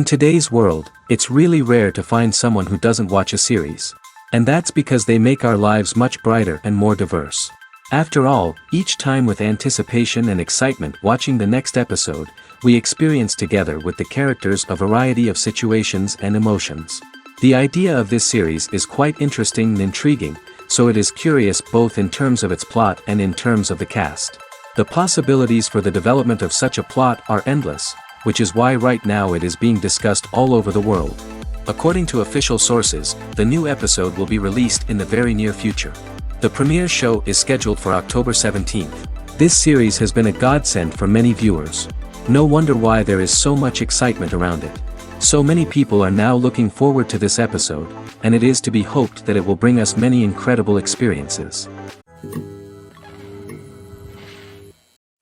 In today's world, it's really rare to find someone who doesn't watch a series. And that's because they make our lives much brighter and more diverse. After all, each time with anticipation and excitement watching the next episode, we experience together with the characters a variety of situations and emotions. The idea of this series is quite interesting and intriguing, so it is curious both in terms of its plot and in terms of the cast. The possibilities for the development of such a plot are endless, which is why right now it is being discussed all over the world. According to official sources, the new episode will be released in the very near future. The premiere show is scheduled for October 17th. This series has been a godsend for many viewers. No wonder why there is so much excitement around it. So many people are now looking forward to this episode, and it is to be hoped that it will bring us many incredible experiences.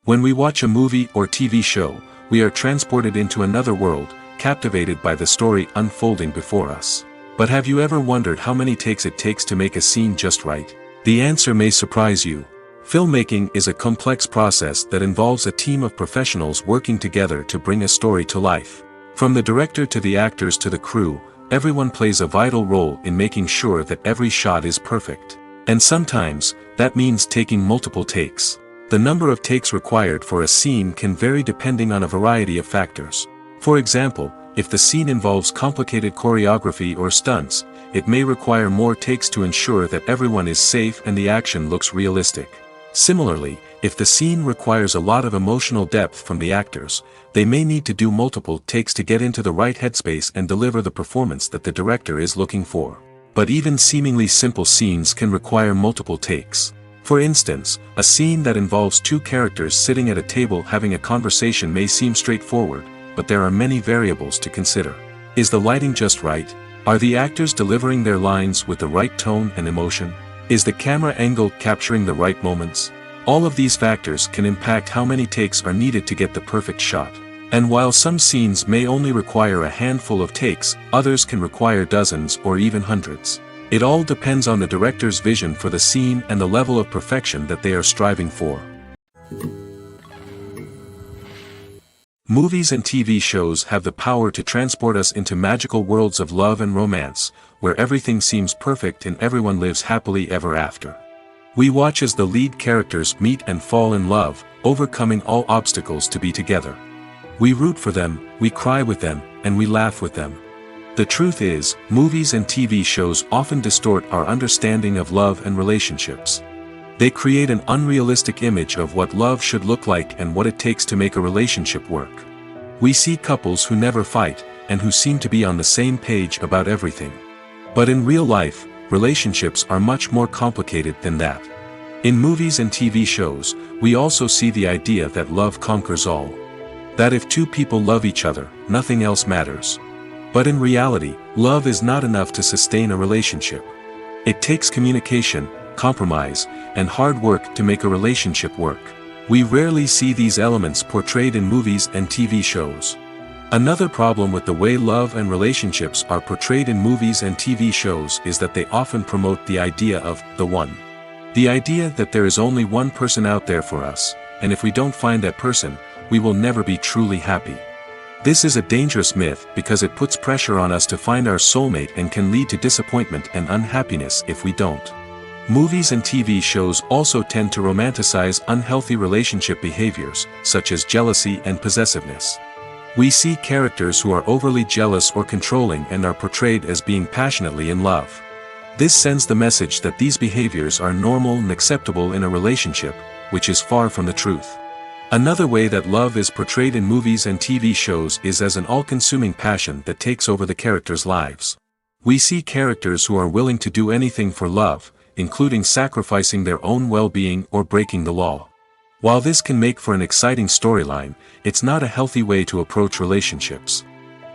When we watch a movie or TV show, we are transported into another world, captivated by the story unfolding before us. But have you ever wondered how many takes it takes to make a scene just right? The answer may surprise you. Filmmaking is a complex process that involves a team of professionals working together to bring a story to life. From the director to the actors to the crew, everyone plays a vital role in making sure that every shot is perfect. And sometimes, that means taking multiple takes. The number of takes required for a scene can vary depending on a variety of factors. For example, if the scene involves complicated choreography or stunts, it may require more takes to ensure that everyone is safe and the action looks realistic. Similarly, if the scene requires a lot of emotional depth from the actors, they may need to do multiple takes to get into the right headspace and deliver the performance that the director is looking for. But even seemingly simple scenes can require multiple takes. For instance, a scene that involves two characters sitting at a table having a conversation may seem straightforward, but there are many variables to consider. Is the lighting just right? Are the actors delivering their lines with the right tone and emotion? Is the camera angle capturing the right moments? All of these factors can impact how many takes are needed to get the perfect shot. And while some scenes may only require a handful of takes, others can require dozens or even hundreds. It all depends on the director's vision for the scene and the level of perfection that they are striving for. Movies and TV shows have the power to transport us into magical worlds of love and romance, where everything seems perfect and everyone lives happily ever after. We watch as the lead characters meet and fall in love, overcoming all obstacles to be together. We root for them, we cry with them, and we laugh with them. The truth is, movies and TV shows often distort our understanding of love and relationships. They create an unrealistic image of what love should look like and what it takes to make a relationship work. We see couples who never fight, and who seem to be on the same page about everything. But in real life, relationships are much more complicated than that. In movies and TV shows, we also see the idea that love conquers all. That if two people love each other, nothing else matters. But in reality, love is not enough to sustain a relationship. It takes communication, compromise, and hard work to make a relationship work. We rarely see these elements portrayed in movies and TV shows. Another problem with the way love and relationships are portrayed in movies and TV shows is that they often promote the idea of the one. The idea that there is only one person out there for us, and if we don't find that person, we will never be truly happy. This is a dangerous myth because it puts pressure on us to find our soulmate and can lead to disappointment and unhappiness if we don't. Movies and TV shows also tend to romanticize unhealthy relationship behaviors, such as jealousy and possessiveness. We see characters who are overly jealous or controlling and are portrayed as being passionately in love. This sends the message that these behaviors are normal and acceptable in a relationship, which is far from the truth. Another way that love is portrayed in movies and TV shows is as an all-consuming passion that takes over the characters' lives. We see characters who are willing to do anything for love, including sacrificing their own well-being or breaking the law. While this can make for an exciting storyline, it's not a healthy way to approach relationships.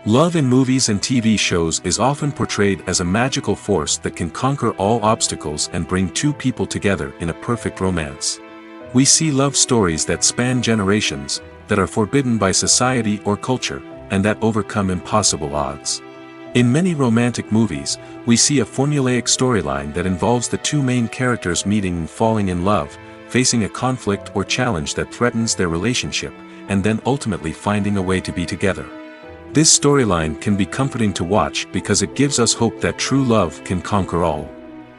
Love in movies and TV shows is often portrayed as a magical force that can conquer all obstacles and bring two people together in a perfect romance. We see love stories that span generations, that are forbidden by society or culture, and that overcome impossible odds. In many romantic movies, we see a formulaic storyline that involves the two main characters meeting and falling in love, facing a conflict or challenge that threatens their relationship, and then ultimately finding a way to be together. This storyline can be comforting to watch because it gives us hope that true love can conquer all.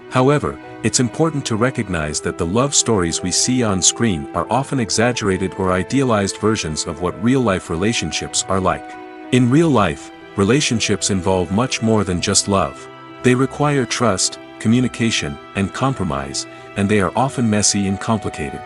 However, it's important to recognize that the love stories we see on screen are often exaggerated or idealized versions of what real-life relationships are like. In real life, relationships involve much more than just love. They require trust, communication, and compromise, and they are often messy and complicated.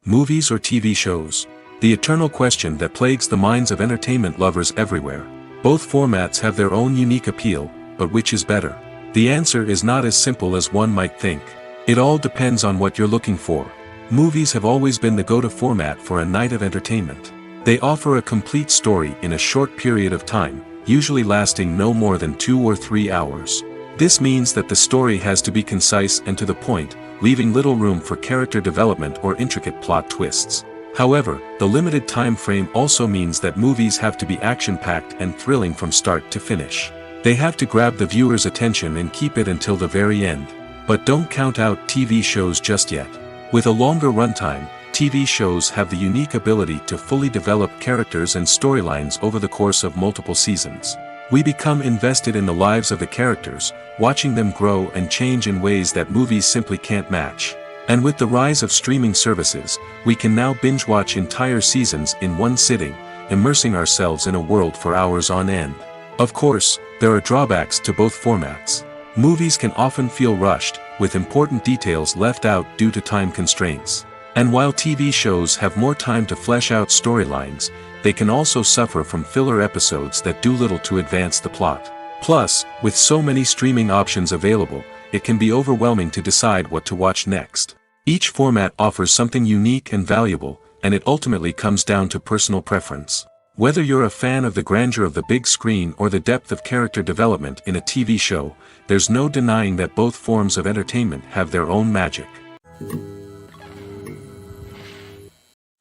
Movies or TV shows? The eternal question that plagues the minds of entertainment lovers everywhere. Both formats have their own unique appeal, but which is better? The answer is not as simple as one might think. It all depends on what you're looking for. Movies have always been the go-to format for a night of entertainment. They offer a complete story in a short period of time, usually lasting no more than 2 or 3 hours. This means that the story has to be concise and to the point, leaving little room for character development or intricate plot twists. However, the limited time frame also means that movies have to be action-packed and thrilling from start to finish. They have to grab the viewer's attention and keep it until the very end. But don't count out TV shows just yet. With a longer runtime, TV shows have the unique ability to fully develop characters and storylines over the course of multiple seasons. We become invested in the lives of the characters, watching them grow and change in ways that movies simply can't match. And with the rise of streaming services, we can now binge-watch entire seasons in one sitting, immersing ourselves in a world for hours on end. Of course, there are drawbacks to both formats. Movies can often feel rushed, with important details left out due to time constraints. And while TV shows have more time to flesh out storylines, they can also suffer from filler episodes that do little to advance the plot. Plus, with so many streaming options available, it can be overwhelming to decide what to watch next. Each format offers something unique and valuable, and it ultimately comes down to personal preference. Whether you're a fan of the grandeur of the big screen or the depth of character development in a TV show, there's no denying that both forms of entertainment have their own magic.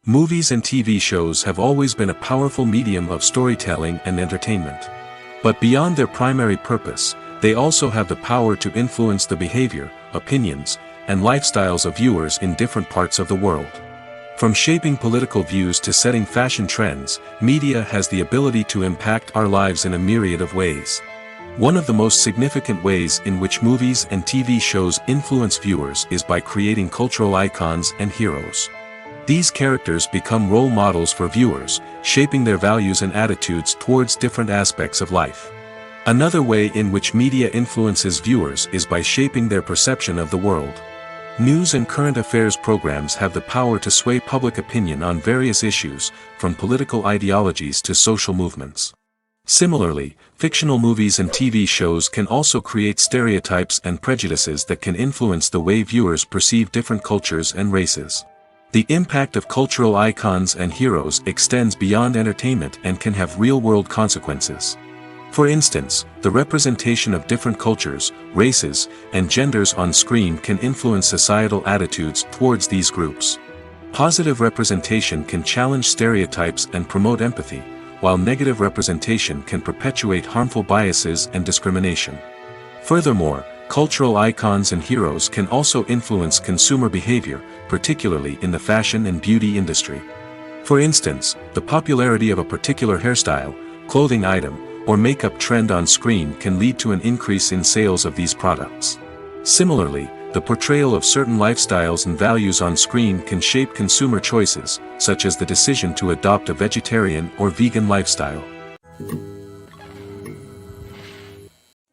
Movies and TV shows have always been a powerful medium of storytelling and entertainment. But beyond their primary purpose, they also have the power to influence the behavior, opinions, and lifestyles of viewers in different parts of the world. From shaping political views to setting fashion trends, media has the ability to impact our lives in a myriad of ways. One of the most significant ways in which movies and TV shows influence viewers is by creating cultural icons and heroes. These characters become role models for viewers, shaping their values and attitudes towards different aspects of life. Another way in which media influences viewers is by shaping their perception of the world. News and current affairs programs have the power to sway public opinion on various issues, from political ideologies to social movements. Similarly, fictional movies and TV shows can also create stereotypes and prejudices that can influence the way viewers perceive different cultures and races. The impact of cultural icons and heroes extends beyond entertainment and can have real-world consequences. For instance, the representation of different cultures, races, and genders on screen can influence societal attitudes towards these groups. Positive representation can challenge stereotypes and promote empathy, while negative representation can perpetuate harmful biases and discrimination. Furthermore, cultural icons and heroes can also influence consumer behavior, particularly in the fashion and beauty industry. For instance, the popularity of a particular hairstyle, clothing item, or makeup trend on screen can lead to an increase in sales of these products. Similarly, the portrayal of certain lifestyles and values on screen can shape consumer choices, such as the decision to adopt a vegetarian or vegan lifestyle.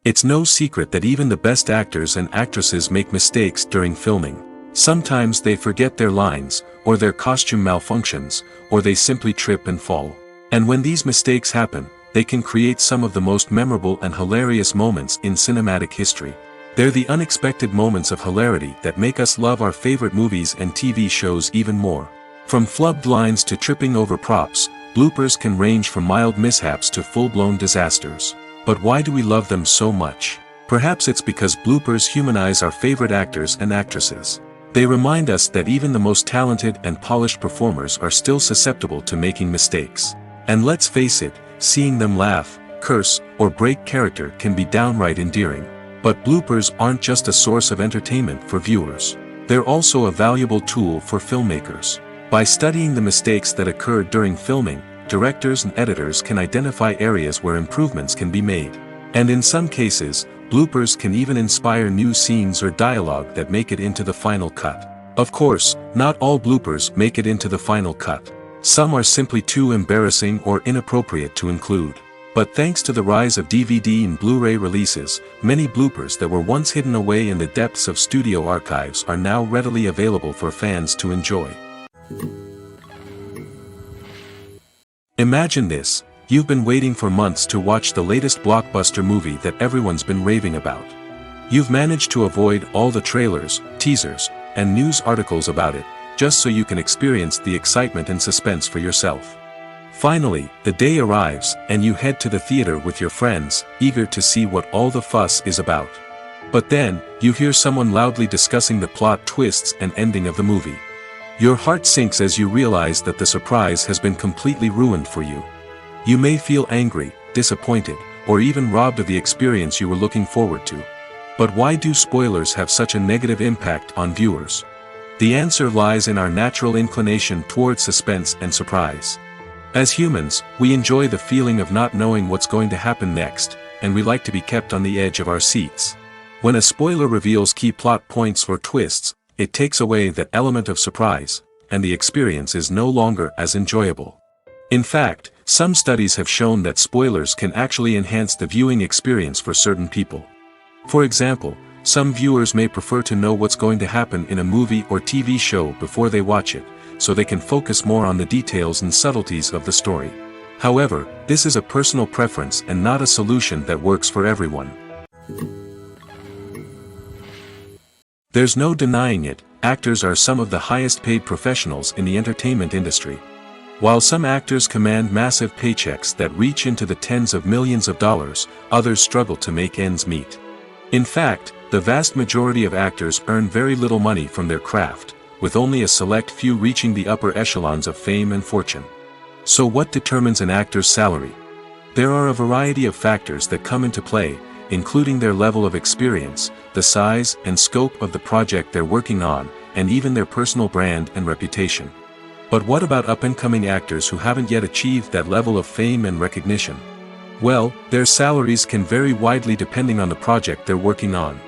It's no secret that even the best actors and actresses make mistakes during filming. Sometimes they forget their lines, or their costume malfunctions, or they simply trip and fall. And when these mistakes happen, they can create some of the most memorable and hilarious moments in cinematic history. They're the unexpected moments of hilarity that make us love our favorite movies and TV shows even more. From flubbed lines to tripping over props, bloopers can range from mild mishaps to full-blown disasters. But why do we love them so much? Perhaps it's because bloopers humanize our favorite actors and actresses. They remind us that even the most talented and polished performers are still susceptible to making mistakes. And let's face it, seeing them laugh, curse, or break character can be downright endearing. But bloopers aren't just a source of entertainment for viewers. They're also a valuable tool for filmmakers. By studying the mistakes that occurred during filming, directors and editors can identify areas where improvements can be made. And in some cases, bloopers can even inspire new scenes or dialogue that make it into the final cut. Of course, not all bloopers make it into the final cut. Some are simply too embarrassing or inappropriate to include. But thanks to the rise of DVD and Blu-ray releases, many bloopers that were once hidden away in the depths of studio archives are now readily available for fans to enjoy. Imagine this: you've been waiting for months to watch the latest blockbuster movie that everyone's been raving about. You've managed to avoid all the trailers, teasers, and news articles about it, just so you can experience the excitement and suspense for yourself. Finally, the day arrives, and you head to the theater with your friends, eager to see what all the fuss is about. But then, you hear someone loudly discussing the plot twists and ending of the movie. Your heart sinks as you realize that the surprise has been completely ruined for you. You may feel angry, disappointed, or even robbed of the experience you were looking forward to. But why do spoilers have such a negative impact on viewers? The answer lies in our natural inclination toward suspense and surprise. As humans, we enjoy the feeling of not knowing what's going to happen next, and we like to be kept on the edge of our seats. When a spoiler reveals key plot points or twists, it takes away that element of surprise, and the experience is no longer as enjoyable. In fact, some studies have shown that spoilers can actually enhance the viewing experience for certain people. For example, some viewers may prefer to know what's going to happen in a movie or TV show before they watch it, so they can focus more on the details and subtleties of the story. However, this is a personal preference and not a solution that works for everyone. There's no denying it, actors are some of the highest paid professionals in the entertainment industry. While some actors command massive paychecks that reach into the tens of millions of dollars, others struggle to make ends meet. In fact, the vast majority of actors earn very little money from their craft, with only a select few reaching the upper echelons of fame and fortune. So what determines an actor's salary? There are a variety of factors that come into play, including their level of experience, the size and scope of the project they're working on, and even their personal brand and reputation. But what about up-and-coming actors who haven't yet achieved that level of fame and recognition? Well, their salaries can vary widely depending on the project they're working on.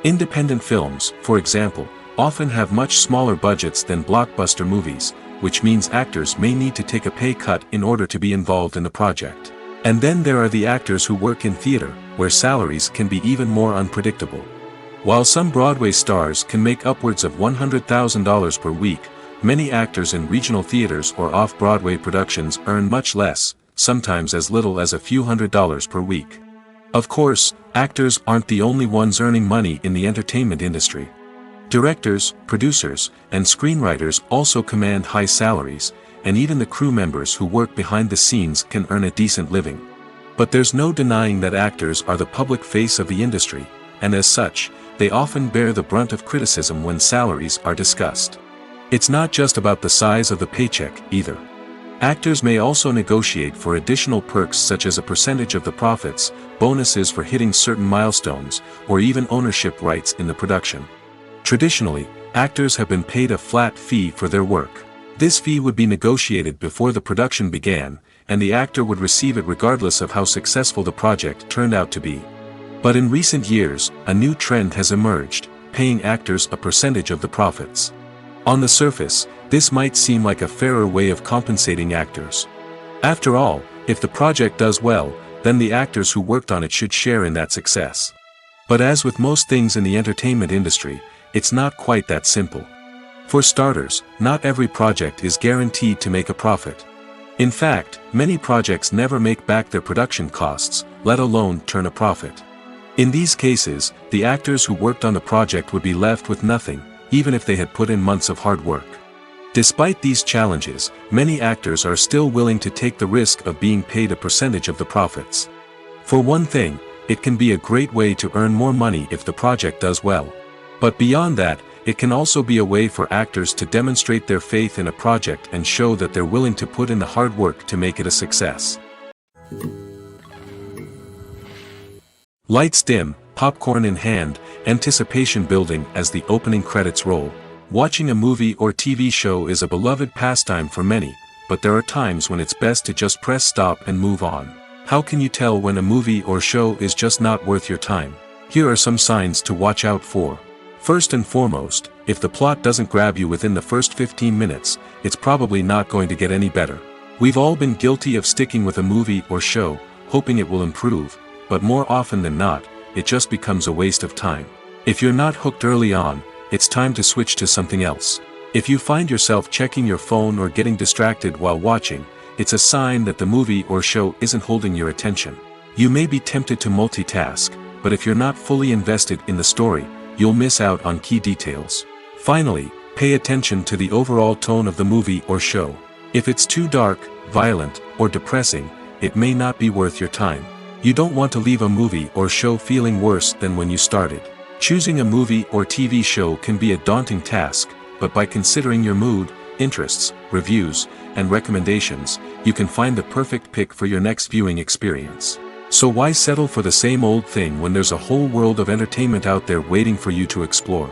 Independent films, for example, often have much smaller budgets than blockbuster movies, which means actors may need to take a pay cut in order to be involved in the project. And then there are the actors who work in theater, where salaries can be even more unpredictable. While some Broadway stars can make upwards of $100,000 per week, many actors in regional theaters or off-Broadway productions earn much less, sometimes as little as a few $100s per week. Of course, actors aren't the only ones earning money in the entertainment industry. Directors, producers, and screenwriters also command high salaries, and even the crew members who work behind the scenes can earn a decent living. But there's no denying that actors are the public face of the industry, and as such, they often bear the brunt of criticism when salaries are discussed. It's not just about the size of the paycheck, either. Actors may also negotiate for additional perks such as a percentage of the profits, bonuses for hitting certain milestones, or even ownership rights in the production. Traditionally, actors have been paid a flat fee for their work. This fee would be negotiated before the production began, and the actor would receive it regardless of how successful the project turned out to be. But in recent years, a new trend has emerged, paying actors a percentage of the profits. On the surface, this might seem like a fairer way of compensating actors. After all, if the project does well, then the actors who worked on it should share in that success. But as with most things in the entertainment industry, it's not quite that simple. For starters, not every project is guaranteed to make a profit. In fact, many projects never make back their production costs, let alone turn a profit. In these cases, the actors who worked on the project would be left with nothing, even if they had put in months of hard work. Despite these challenges, many actors are still willing to take the risk of being paid a percentage of the profits. For one thing, it can be a great way to earn more money if the project does well. But beyond that, it can also be a way for actors to demonstrate their faith in a project and show that they're willing to put in the hard work to make it a success. Lights dim, popcorn in hand, anticipation building as the opening credits roll. Watching a movie or TV show is a beloved pastime for many, but there are times when it's best to just press stop and move on. How can you tell when a movie or show is just not worth your time? Here are some signs to watch out for. First and foremost, if the plot doesn't grab you within the first 15 minutes, it's probably not going to get any better. We've all been guilty of sticking with a movie or show, hoping it will improve, but more often than not, it just becomes a waste of time. If you're not hooked early on, it's time to switch to something else. If you find yourself checking your phone or getting distracted while watching, it's a sign that the movie or show isn't holding your attention. You may be tempted to multitask, but if you're not fully invested in the story, you'll miss out on key details. Finally, pay attention to the overall tone of the movie or show. If it's too dark, violent, or depressing, it may not be worth your time. You don't want to leave a movie or show feeling worse than when you started. Choosing a movie or TV show can be a daunting task, but by considering your mood, interests, reviews, and recommendations, you can find the perfect pick for your next viewing experience. So why settle for the same old thing when there's a whole world of entertainment out there waiting for you to explore?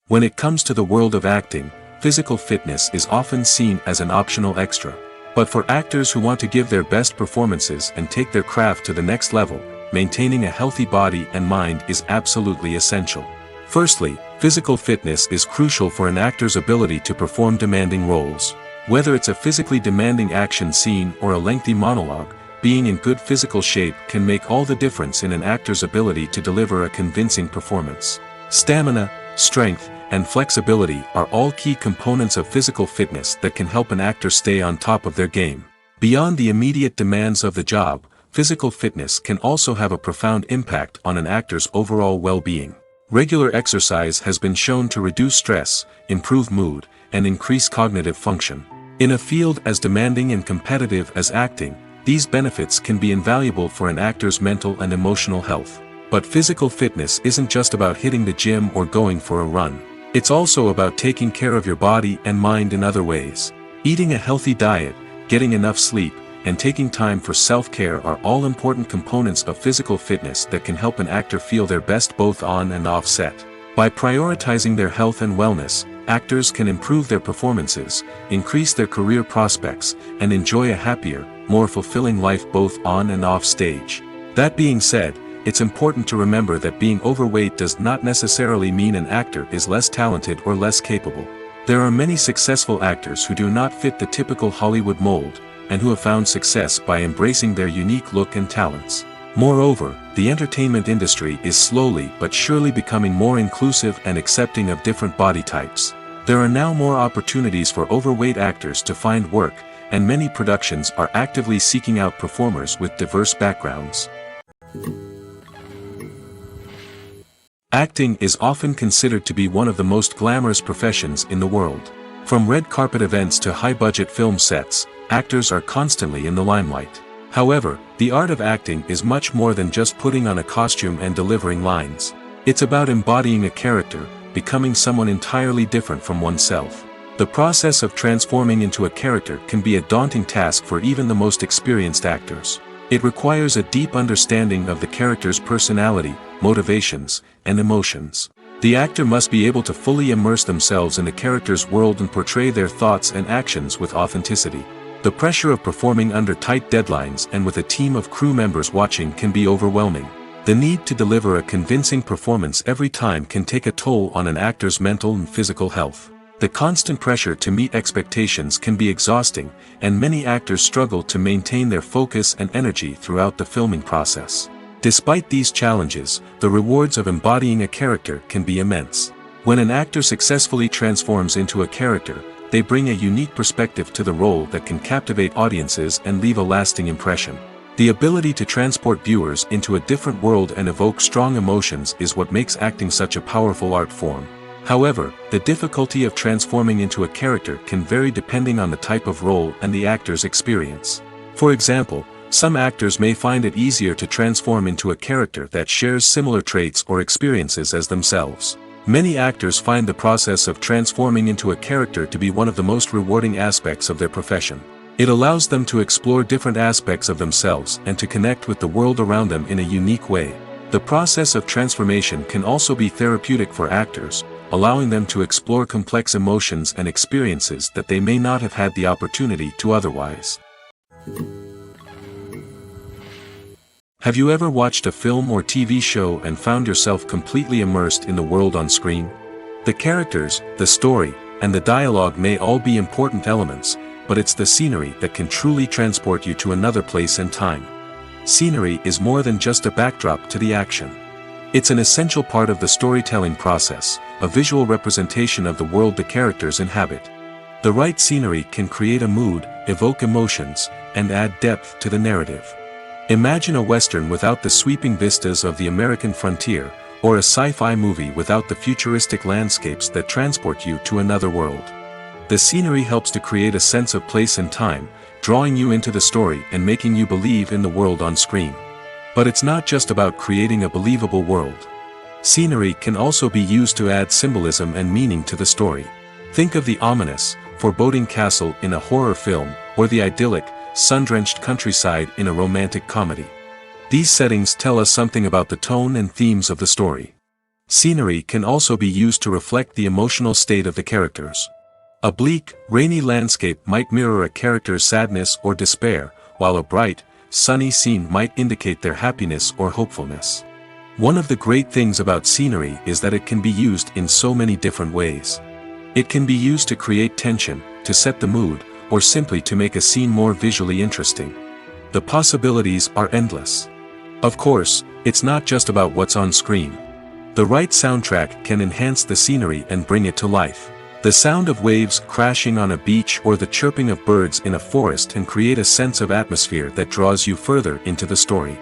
When it comes to the world of acting, physical fitness is often seen as an optional extra. But for actors who want to give their best performances and take their craft to the next level, maintaining a healthy body and mind is absolutely essential. Firstly, physical fitness is crucial for an actor's ability to perform demanding roles. Whether it's a physically demanding action scene or a lengthy monologue, being in good physical shape can make all the difference in an actor's ability to deliver a convincing performance. Stamina, strength, and flexibility are all key components of physical fitness that can help an actor stay on top of their game. Beyond the immediate demands of the job, physical fitness can also have a profound impact on an actor's overall well-being. Regular exercise has been shown to reduce stress, improve mood, and increase cognitive function. In a field as demanding and competitive as acting, these benefits can be invaluable for an actor's mental and emotional health. But physical fitness isn't just about hitting the gym or going for a run. It's also about taking care of your body and mind in other ways. Eating a healthy diet, getting enough sleep, and taking time for self-care are all important components of physical fitness that can help an actor feel their best both on and off set. By prioritizing their health and wellness, actors can improve their performances, increase their career prospects, and enjoy a happier, more fulfilling life both on and off stage. That being said, it's important to remember that being overweight does not necessarily mean an actor is less talented or less capable. There are many successful actors who do not fit the typical Hollywood mold, and who have found success by embracing their unique look and talents. Moreover, the entertainment industry is slowly but surely becoming more inclusive and accepting of different body types. There are now more opportunities for overweight actors to find work, and many productions are actively seeking out performers with diverse backgrounds. Acting is often considered to be one of the most glamorous professions in the world. From red carpet events to high-budget film sets, actors are constantly in the limelight. However, the art of acting is much more than just putting on a costume and delivering lines. It's about embodying a character, becoming someone entirely different from oneself. The process of transforming into a character can be a daunting task for even the most experienced actors. It requires a deep understanding of the character's personality, motivations, and emotions. The actor must be able to fully immerse themselves in the character's world and portray their thoughts and actions with authenticity. The pressure of performing under tight deadlines and with a team of crew members watching can be overwhelming. The need to deliver a convincing performance every time can take a toll on an actor's mental and physical health. The constant pressure to meet expectations can be exhausting, and many actors struggle to maintain their focus and energy throughout the filming process. Despite these challenges, the rewards of embodying a character can be immense. When an actor successfully transforms into a character, they bring a unique perspective to the role that can captivate audiences and leave a lasting impression. The ability to transport viewers into a different world and evoke strong emotions is what makes acting such a powerful art form. However, the difficulty of transforming into a character can vary depending on the type of role and the actor's experience. For example, some actors may find it easier to transform into a character that shares similar traits or experiences as themselves. Many actors find the process of transforming into a character to be one of the most rewarding aspects of their profession. It allows them to explore different aspects of themselves and to connect with the world around them in a unique way. The process of transformation can also be therapeutic for actors, allowing them to explore complex emotions and experiences that they may not have had the opportunity to otherwise. Have you ever watched a film or TV show and found yourself completely immersed in the world on screen? The characters, the story, and the dialogue may all be important elements, but it's the scenery that can truly transport you to another place and time. Scenery is more than just a backdrop to the action. It's an essential part of the storytelling process, a visual representation of the world the characters inhabit. The right scenery can create a mood, evoke emotions, and add depth to the narrative. Imagine a Western without the sweeping vistas of the American frontier, or a sci-fi movie without the futuristic landscapes that transport you to another world. The scenery helps to create a sense of place and time, drawing you into the story and making you believe in the world on screen. But it's not just about creating a believable world. Scenery can also be used to add symbolism and meaning to the story. Think of the ominous, foreboding castle in a horror film, or the idyllic, sun-drenched countryside in a romantic comedy. These settings tell us something about the tone and themes of the story. Scenery can also be used to reflect the emotional state of the characters. A bleak, rainy landscape might mirror a character's sadness or despair, while a bright, sunny scene might indicate their happiness or hopefulness. One of the great things about scenery is that it can be used in so many different ways. It can be used to create tension, to set the mood, or simply to make a scene more visually interesting. The possibilities are endless. Of course, it's not just about what's on screen. The right soundtrack can enhance the scenery and bring it to life. The sound of waves crashing on a beach or the chirping of birds in a forest can create a sense of atmosphere that draws you further into the story.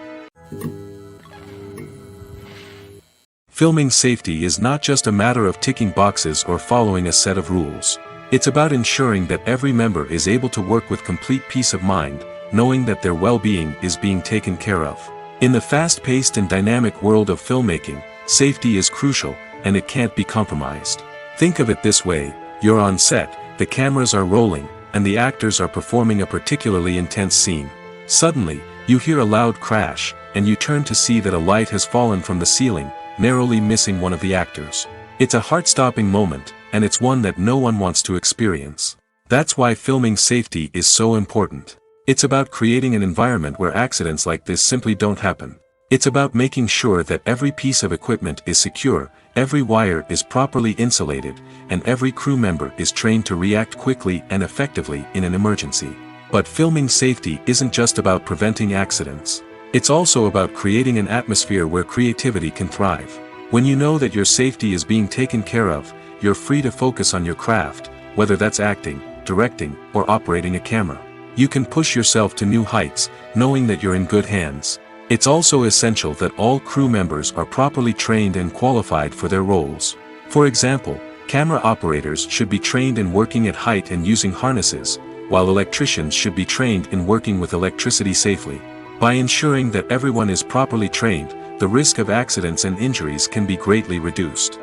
Filming safety is not just a matter of ticking boxes or following a set of rules. It's about ensuring that every member is able to work with complete peace of mind, knowing that their well-being is being taken care of. In the fast-paced and dynamic world of filmmaking, safety is crucial, and it can't be compromised. Think of it this way: you're on set, the cameras are rolling, and the actors are performing a particularly intense scene. Suddenly, you hear a loud crash, and you turn to see that a light has fallen from the ceiling, narrowly missing one of the actors. It's a heart-stopping moment, and it's one that no one wants to experience. That's why filming safety is so important. It's about creating an environment where accidents like this simply don't happen. It's about making sure that every piece of equipment is secure, every wire is properly insulated, and every crew member is trained to react quickly and effectively in an emergency. But filming safety isn't just about preventing accidents. It's also about creating an atmosphere where creativity can thrive. When you know that your safety is being taken care of, you're free to focus on your craft, whether that's acting, directing, or operating a camera. You can push yourself to new heights, knowing that you're in good hands. It's also essential that all crew members are properly trained and qualified for their roles. For example, camera operators should be trained in working at height and using harnesses, while electricians should be trained in working with electricity safely. By ensuring that everyone is properly trained, the risk of accidents and injuries can be greatly reduced.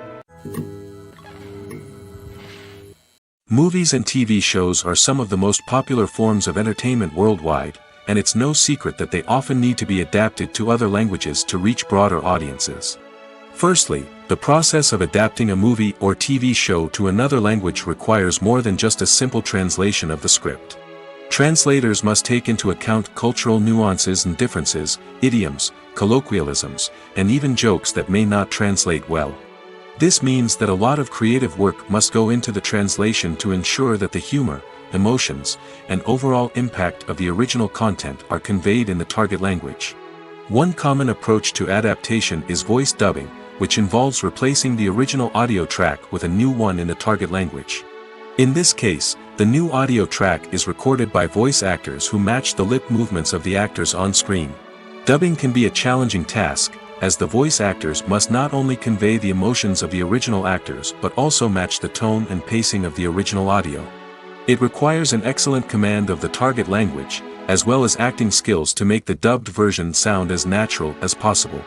Movies and TV shows are some of the most popular forms of entertainment worldwide, and it's no secret that they often need to be adapted to other languages to reach broader audiences. Firstly, the process of adapting a movie or TV show to another language requires more than just a simple translation of the script. Translators must take into account cultural nuances and differences, idioms, colloquialisms, and even jokes that may not translate well. This means that a lot of creative work must go into the translation to ensure that the humor, emotions, and overall impact of the original content are conveyed in the target language. One common approach to adaptation is voice dubbing, which involves replacing the original audio track with a new one in the target language. In this case, the new audio track is recorded by voice actors who match the lip movements of the actors on screen. Dubbing can be a challenging task, as the voice actors must not only convey the emotions of the original actors but also match the tone and pacing of the original audio. It requires an excellent command of the target language, as well as acting skills to make the dubbed version sound as natural as possible.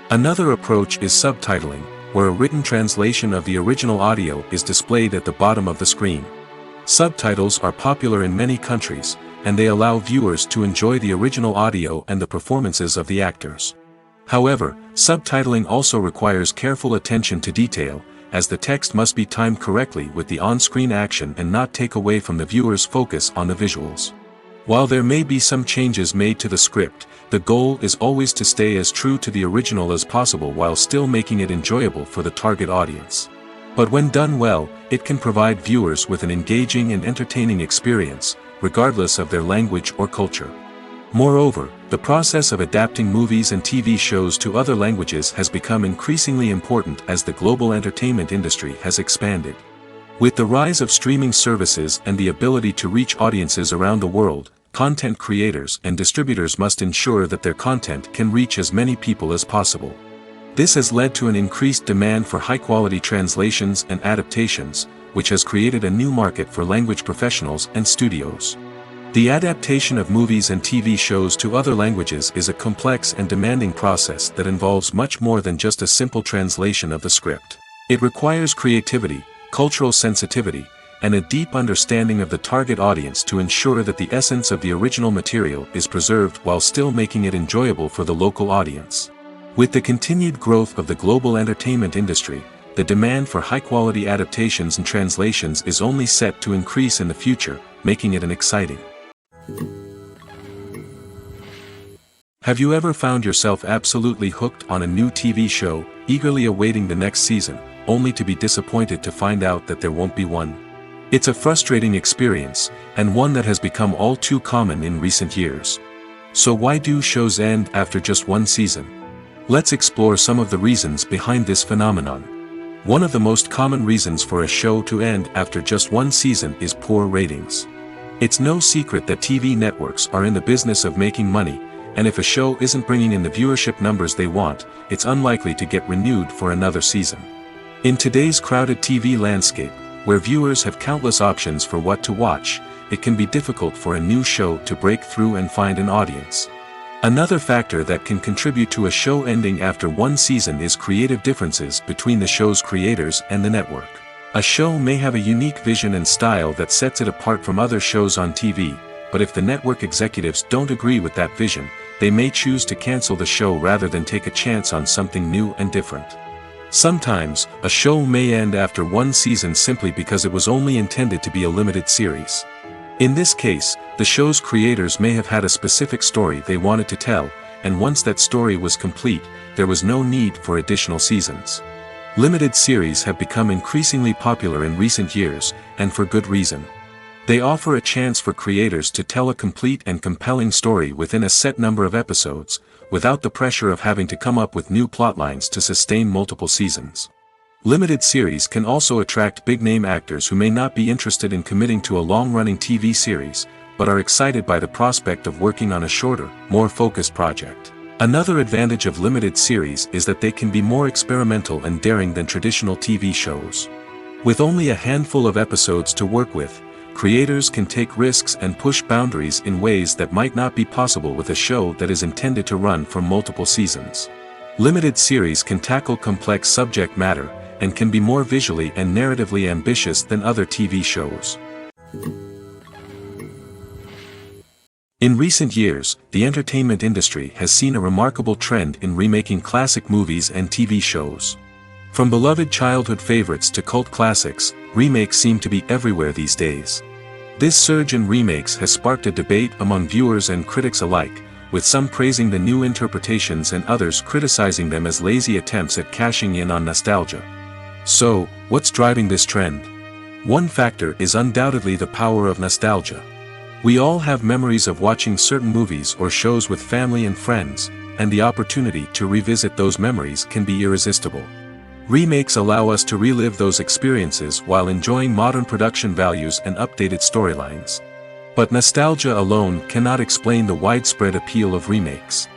Another approach is subtitling, where a written translation of the original audio is displayed at the bottom of the screen. Subtitles are popular in many countries, and they allow viewers to enjoy the original audio and the performances of the actors. However, subtitling also requires careful attention to detail, as the text must be timed correctly with the on-screen action and not take away from the viewer's focus on the visuals. While there may be some changes made to the script, the goal is always to stay as true to the original as possible while still making it enjoyable for the target audience. But when done well, it can provide viewers with an engaging and entertaining experience, regardless of their language or culture. Moreover, the process of adapting movies and TV shows to other languages has become increasingly important as the global entertainment industry has expanded. With the rise of streaming services and the ability to reach audiences around the world, content creators and distributors must ensure that their content can reach as many people as possible. This has led to an increased demand for high-quality translations and adaptations, which has created a new market for language professionals and studios. The adaptation of movies and TV shows to other languages is a complex and demanding process that involves much more than just a simple translation of the script. It requires creativity, cultural sensitivity, and a deep understanding of the target audience to ensure that the essence of the original material is preserved while still making it enjoyable for the local audience. With the continued growth of the global entertainment industry, the demand for high-quality adaptations and translations is only set to increase in the future, making it an exciting. Have you ever found yourself absolutely hooked on a new TV show, eagerly awaiting the next season, only to be disappointed to find out that there won't be one? It's a frustrating experience, and one that has become all too common in recent years. So why do shows end after just one season? Let's explore some of the reasons behind this phenomenon. One of the most common reasons for a show to end after just one season is poor ratings. It's no secret that TV networks are in the business of making money, and if a show isn't bringing in the viewership numbers they want, it's unlikely to get renewed for another season. In today's crowded TV landscape, where viewers have countless options for what to watch, it can be difficult for a new show to break through and find an audience. Another factor that can contribute to a show ending after one season is creative differences between the show's creators and the network. A show may have a unique vision and style that sets it apart from other shows on TV, but if the network executives don't agree with that vision, they may choose to cancel the show rather than take a chance on something new and different. Sometimes, a show may end after one season simply because it was only intended to be a limited series. In this case, the show's creators may have had a specific story they wanted to tell, and once that story was complete, there was no need for additional seasons. Limited series have become increasingly popular in recent years, and for good reason. They offer a chance for creators to tell a complete and compelling story within a set number of episodes, without the pressure of having to come up with new plotlines to sustain multiple seasons. Limited series can also attract big-name actors who may not be interested in committing to a long-running TV series, but are excited by the prospect of working on a shorter, more focused project. Another advantage of limited series is that they can be more experimental and daring than traditional TV shows. With only a handful of episodes to work with, creators can take risks and push boundaries in ways that might not be possible with a show that is intended to run for multiple seasons. Limited series can tackle complex subject matter, and can be more visually and narratively ambitious than other TV shows. In recent years, the entertainment industry has seen a remarkable trend in remaking classic movies and TV shows. From beloved childhood favorites to cult classics, remakes seem to be everywhere these days. This surge in remakes has sparked a debate among viewers and critics alike, with some praising the new interpretations and others criticizing them as lazy attempts at cashing in on nostalgia. So, what's driving this trend? One factor is undoubtedly the power of nostalgia. We all have memories of watching certain movies or shows with family and friends, and the opportunity to revisit those memories can be irresistible. Remakes allow us to relive those experiences while enjoying modern production values and updated storylines. But nostalgia alone cannot explain the widespread appeal of remakes.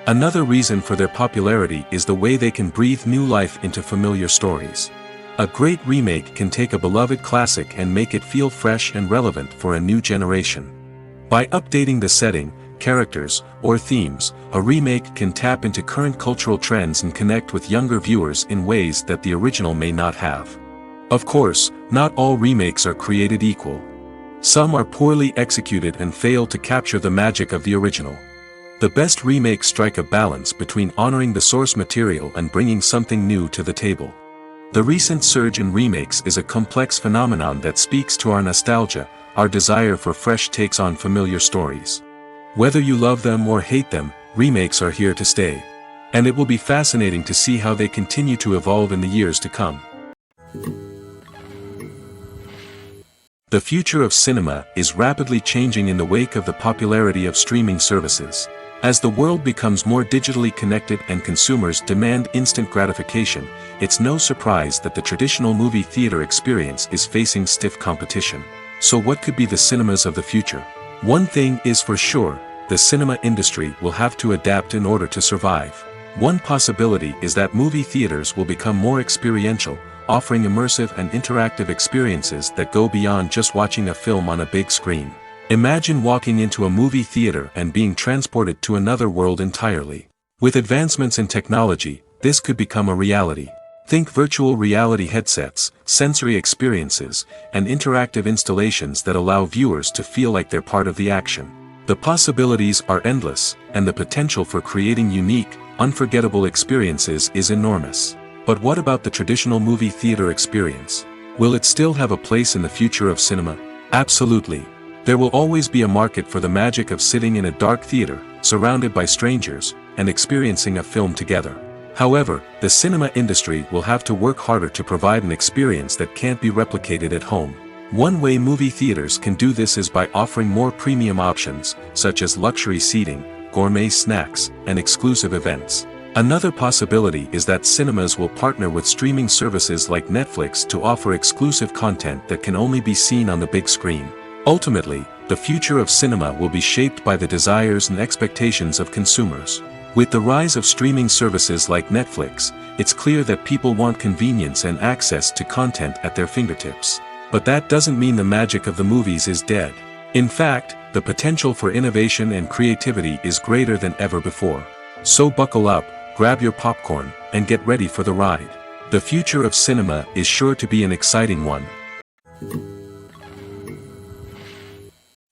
Another reason for their popularity is the way they can breathe new life into familiar stories. A great remake can take a beloved classic and make it feel fresh and relevant for a new generation. By updating the setting, characters, or themes, a remake can tap into current cultural trends and connect with younger viewers in ways that the original may not have. Of course, not all remakes are created equal. Some are poorly executed and fail to capture the magic of the original. The best remakes strike a balance between honoring the source material and bringing something new to the table. The recent surge in remakes is a complex phenomenon that speaks to our nostalgia, our desire for fresh takes on familiar stories. Whether you love them or hate them, remakes are here to stay. And it will be fascinating to see how they continue to evolve in the years to come. The future of cinema is rapidly changing in the wake of the popularity of streaming services. As the world becomes more digitally connected and consumers demand instant gratification, it's no surprise that the traditional movie theater experience is facing stiff competition. So what could be the cinemas of the future? One thing is for sure, the cinema industry will have to adapt in order to survive. One possibility is that movie theaters will become more experiential, offering immersive and interactive experiences that go beyond just watching a film on a big screen. Imagine walking into a movie theater and being transported to another world entirely. With advancements in technology, this could become a reality. Think virtual reality headsets, sensory experiences, and interactive installations that allow viewers to feel like they're part of the action. The possibilities are endless, and the potential for creating unique, unforgettable experiences is enormous. But what about the traditional movie theater experience? Will it still have a place in the future of cinema? Absolutely. There will always be a market for the magic of sitting in a dark theater, surrounded by strangers, and experiencing a film together. However, the cinema industry will have to work harder to provide an experience that can't be replicated at home. One way movie theaters can do this is by offering more premium options, such as luxury seating, gourmet snacks, and exclusive events. Another possibility is that cinemas will partner with streaming services like Netflix to offer exclusive content that can only be seen on the big screen. Ultimately, the future of cinema will be shaped by the desires and expectations of consumers. With the rise of streaming services like Netflix, it's clear that people want convenience and access to content at their fingertips. But that doesn't mean the magic of the movies is dead. In fact, the potential for innovation and creativity is greater than ever before. So buckle up, grab your popcorn, and get ready for the ride. The future of cinema is sure to be an exciting one.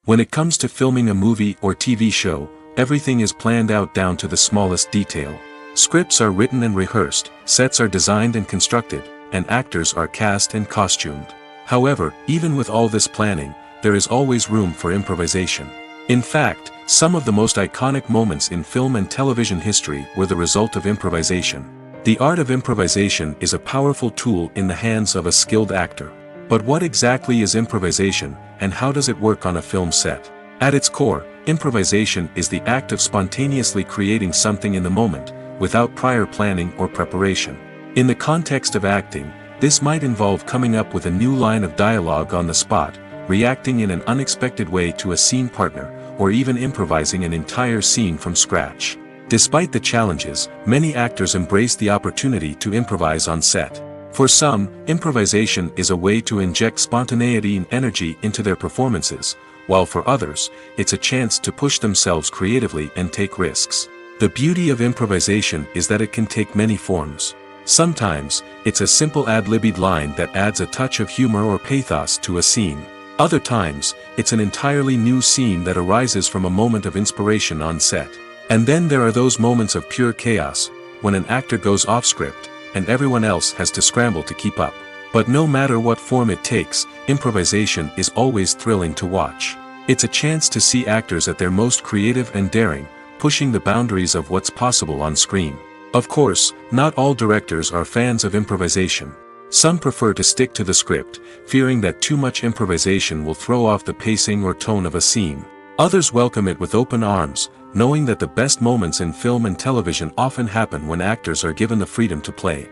When it comes to filming a movie or TV show, everything is planned out down to the smallest detail. Scripts are written and rehearsed, sets are designed and constructed, and actors are cast and costumed. However, even with all this planning, there is always room for improvisation. In fact, some of the most iconic moments in film and television history were the result of improvisation. The art of improvisation is a powerful tool in the hands of a skilled actor. But what exactly is improvisation, and how does it work on a film set? At its core, improvisation is the act of spontaneously creating something in the moment, without prior planning or preparation. In the context of acting, this might involve coming up with a new line of dialogue on the spot, reacting in an unexpected way to a scene partner, or even improvising an entire scene from scratch. Despite the challenges, many actors embrace the opportunity to improvise on set. For some, improvisation is a way to inject spontaneity and energy into their performances, while for others, it's a chance to push themselves creatively and take risks. The beauty of improvisation is that it can take many forms. Sometimes, it's a simple ad-libbed line that adds a touch of humor or pathos to a scene. Other times, it's an entirely new scene that arises from a moment of inspiration on set. And then there are those moments of pure chaos, when an actor goes off script, and everyone else has to scramble to keep up. But no matter what form it takes, improvisation is always thrilling to watch. It's a chance to see actors at their most creative and daring, pushing the boundaries of what's possible on screen. Of course, not all directors are fans of improvisation. Some prefer to stick to the script, fearing that too much improvisation will throw off the pacing or tone of a scene. Others welcome it with open arms, knowing that the best moments in film and television often happen when actors are given the freedom to play.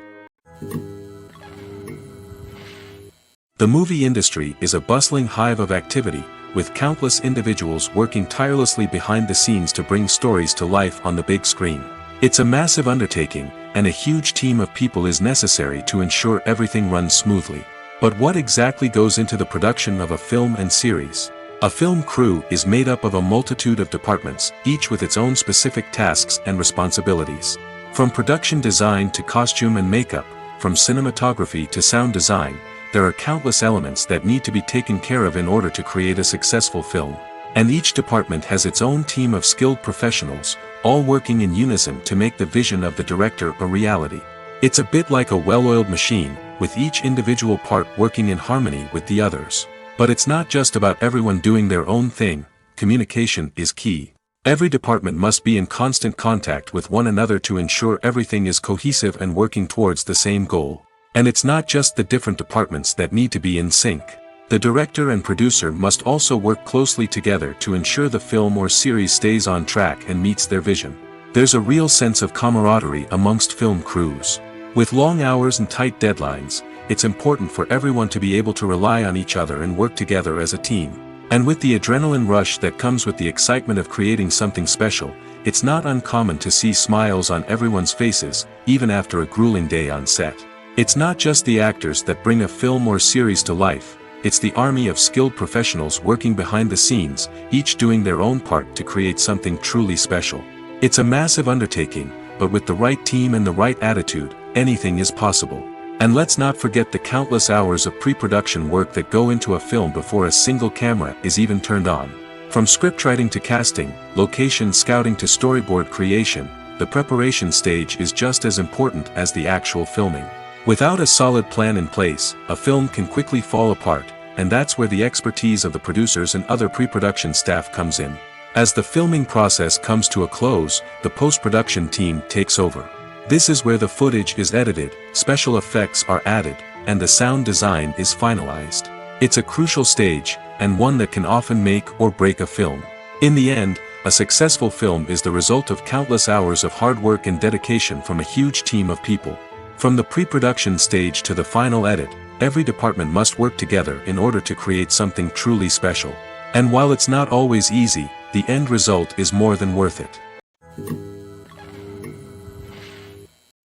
The movie industry is a bustling hive of activity, with countless individuals working tirelessly behind the scenes to bring stories to life on the big screen. It's a massive undertaking, and a huge team of people is necessary to ensure everything runs smoothly. But what exactly goes into the production of a film and series? A film crew is made up of a multitude of departments, each with its own specific tasks and responsibilities. From production design to costume and makeup, from cinematography to sound design, there are countless elements that need to be taken care of in order to create a successful film. And each department has its own team of skilled professionals, all working in unison to make the vision of the director a reality. It's a bit like a well-oiled machine, with each individual part working in harmony with the others. But it's not just about everyone doing their own thing. Communication is key. Every department must be in constant contact with one another to ensure everything is cohesive and working towards the same goal. And it's not just the different departments that need to be in sync. The director and producer must also work closely together to ensure the film or series stays on track and meets their vision. There's a real sense of camaraderie amongst film crews. With long hours and tight deadlines, it's important for everyone to be able to rely on each other and work together as a team. And with the adrenaline rush that comes with the excitement of creating something special, it's not uncommon to see smiles on everyone's faces, even after a grueling day on set. It's not just the actors that bring a film or series to life, it's the army of skilled professionals working behind the scenes, each doing their own part to create something truly special. It's a massive undertaking, but with the right team and the right attitude, anything is possible. And let's not forget the countless hours of pre-production work that go into a film before a single camera is even turned on. From scriptwriting to casting, location scouting to storyboard creation, the preparation stage is just as important as the actual filming. Without a solid plan in place, a film can quickly fall apart, and that's where the expertise of the producers and other pre-production staff comes in. As the filming process comes to a close, the post-production team takes over. This is where the footage is edited, special effects are added, and the sound design is finalized. It's a crucial stage, and one that can often make or break a film. In the end, a successful film is the result of countless hours of hard work and dedication from a huge team of people. From the pre-production stage to the final edit, every department must work together in order to create something truly special. And while it's not always easy, the end result is more than worth it.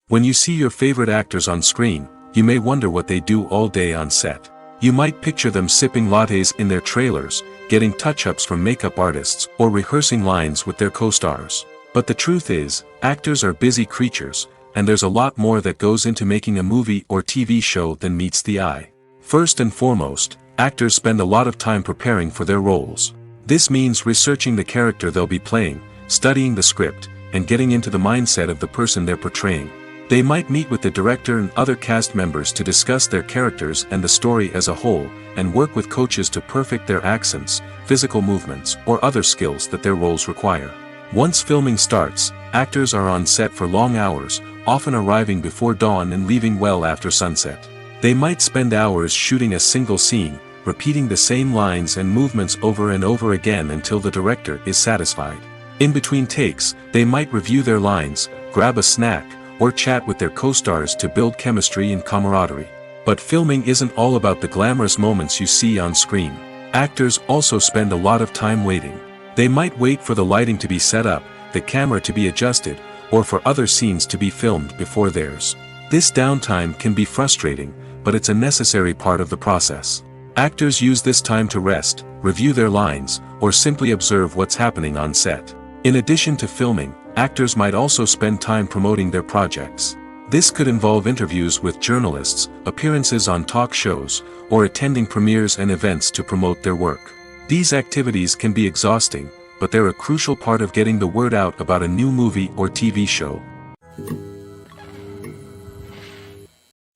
When you see your favorite actors on screen, you may wonder what they do all day on set. You might picture them sipping lattes in their trailers, getting touch-ups from makeup artists, or rehearsing lines with their co-stars. But the truth is, actors are busy creatures, and there's a lot more that goes into making a movie or TV show than meets the eye. First and foremost, actors spend a lot of time preparing for their roles. This means researching the character they'll be playing, studying the script, and getting into the mindset of the person they're portraying. They might meet with the director and other cast members to discuss their characters and the story as a whole, and work with coaches to perfect their accents, physical movements, or other skills that their roles require. Once filming starts, actors are on set for long hours, often arriving before dawn and leaving well after sunset. They might spend hours shooting a single scene, repeating the same lines and movements over and over again until the director is satisfied. In between takes, they might review their lines, grab a snack, or chat with their co-stars to build chemistry and camaraderie. But filming isn't all about the glamorous moments you see on screen. Actors also spend a lot of time waiting. They might wait for the lighting to be set up, the camera to be adjusted, or for other scenes to be filmed before theirs. This downtime can be frustrating, but it's a necessary part of the process. Actors use this time to rest, review their lines, or simply observe what's happening on set. In addition to filming, actors might also spend time promoting their projects. This could involve interviews with journalists, appearances on talk shows, or attending premieres and events to promote their work. These activities can be exhausting, but they're a crucial part of getting the word out about a new movie or TV show.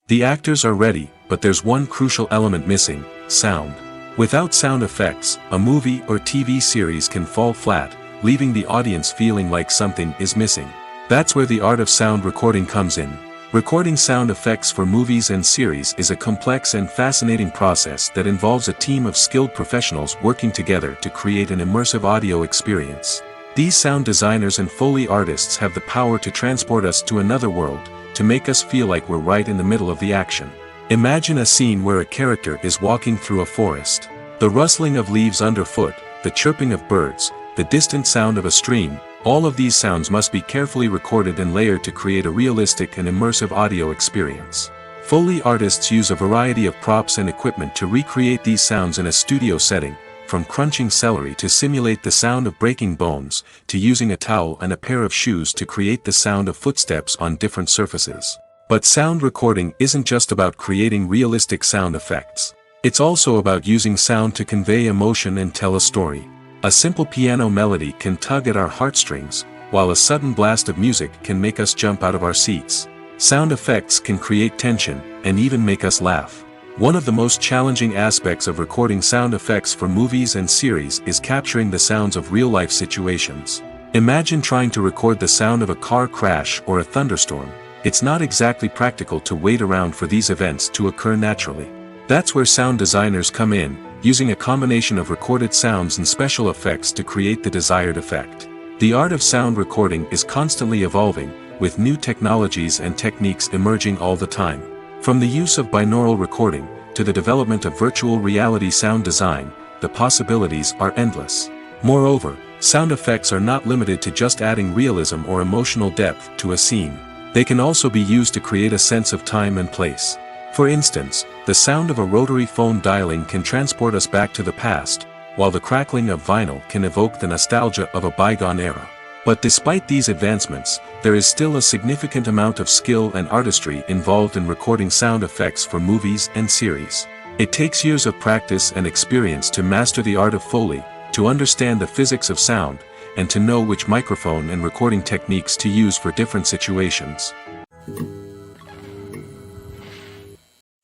The actors are ready, but there's one crucial element missing: sound. Without sound effects, a movie or TV series can fall flat, leaving the audience feeling like something is missing. That's where the art of sound recording comes in. Recording sound effects for movies and series is a complex and fascinating process that involves a team of skilled professionals working together to create an immersive audio experience. These sound designers and Foley artists have the power to transport us to another world, to make us feel like we're right in the middle of the action. Imagine a scene where a character is walking through a forest. The rustling of leaves underfoot, the chirping of birds, the distant sound of a stream, all of these sounds must be carefully recorded and layered to create a realistic and immersive audio experience. Foley artists use a variety of props and equipment to recreate these sounds in a studio setting, from crunching celery to simulate the sound of breaking bones, to using a towel and a pair of shoes to create the sound of footsteps on different surfaces. But sound recording isn't just about creating realistic sound effects. It's also about using sound to convey emotion and tell a story. A simple piano melody can tug at our heartstrings, while a sudden blast of music can make us jump out of our seats. Sound effects can create tension, and even make us laugh. One of the most challenging aspects of recording sound effects for movies and series is capturing the sounds of real-life situations. Imagine trying to record the sound of a car crash or a thunderstorm. It's not exactly practical to wait around for these events to occur naturally. That's where sound designers come in, using a combination of recorded sounds and special effects to create the desired effect. The art of sound recording is constantly evolving, with new technologies and techniques emerging all the time. From the use of binaural recording, to the development of virtual reality sound design, the possibilities are endless. Moreover, sound effects are not limited to just adding realism or emotional depth to a scene. They can also be used to create a sense of time and place. For instance, the sound of a rotary phone dialing can transport us back to the past, while the crackling of vinyl can evoke the nostalgia of a bygone era. But despite these advancements, there is still a significant amount of skill and artistry involved in recording sound effects for movies and series. It takes years of practice and experience to master the art of Foley, to understand the physics of sound, and to know which microphone and recording techniques to use for different situations.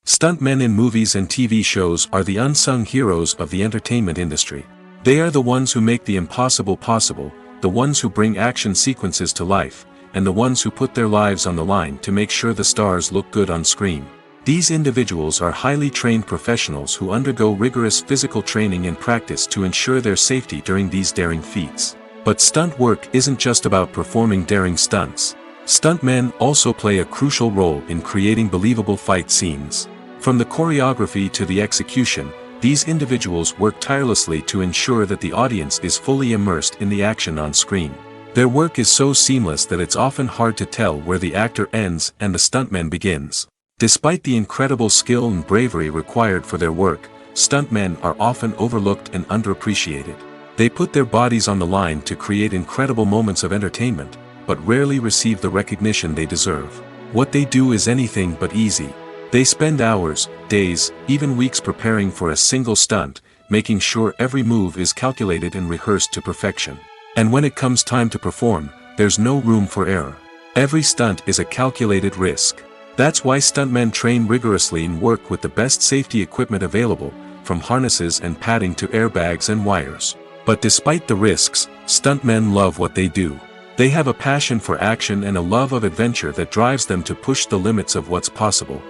Stuntmen in movies and TV shows are the unsung heroes of the entertainment industry. They are the ones who make the impossible possible, the ones who bring action sequences to life, and the ones who put their lives on the line to make sure the stars look good on screen. These individuals are highly trained professionals who undergo rigorous physical training and practice to ensure their safety during these daring feats. But stunt work isn't just about performing daring stunts. Stuntmen also play a crucial role in creating believable fight scenes. From the choreography to the execution, these individuals work tirelessly to ensure that the audience is fully immersed in the action on screen. Their work is so seamless that it's often hard to tell where the actor ends and the stuntman begins. Despite the incredible skill and bravery required for their work, stuntmen are often overlooked and underappreciated. They put their bodies on the line to create incredible moments of entertainment, but rarely receive the recognition they deserve. What they do is anything but easy. They spend hours, days, even weeks preparing for a single stunt, making sure every move is calculated and rehearsed to perfection. And when it comes time to perform, there's no room for error. Every stunt is a calculated risk. That's why stuntmen train rigorously and work with the best safety equipment available, from harnesses and padding to airbags and wires. But despite the risks, stuntmen love what they do. They have a passion for action and a love of adventure that drives them to push the limits of what's possible.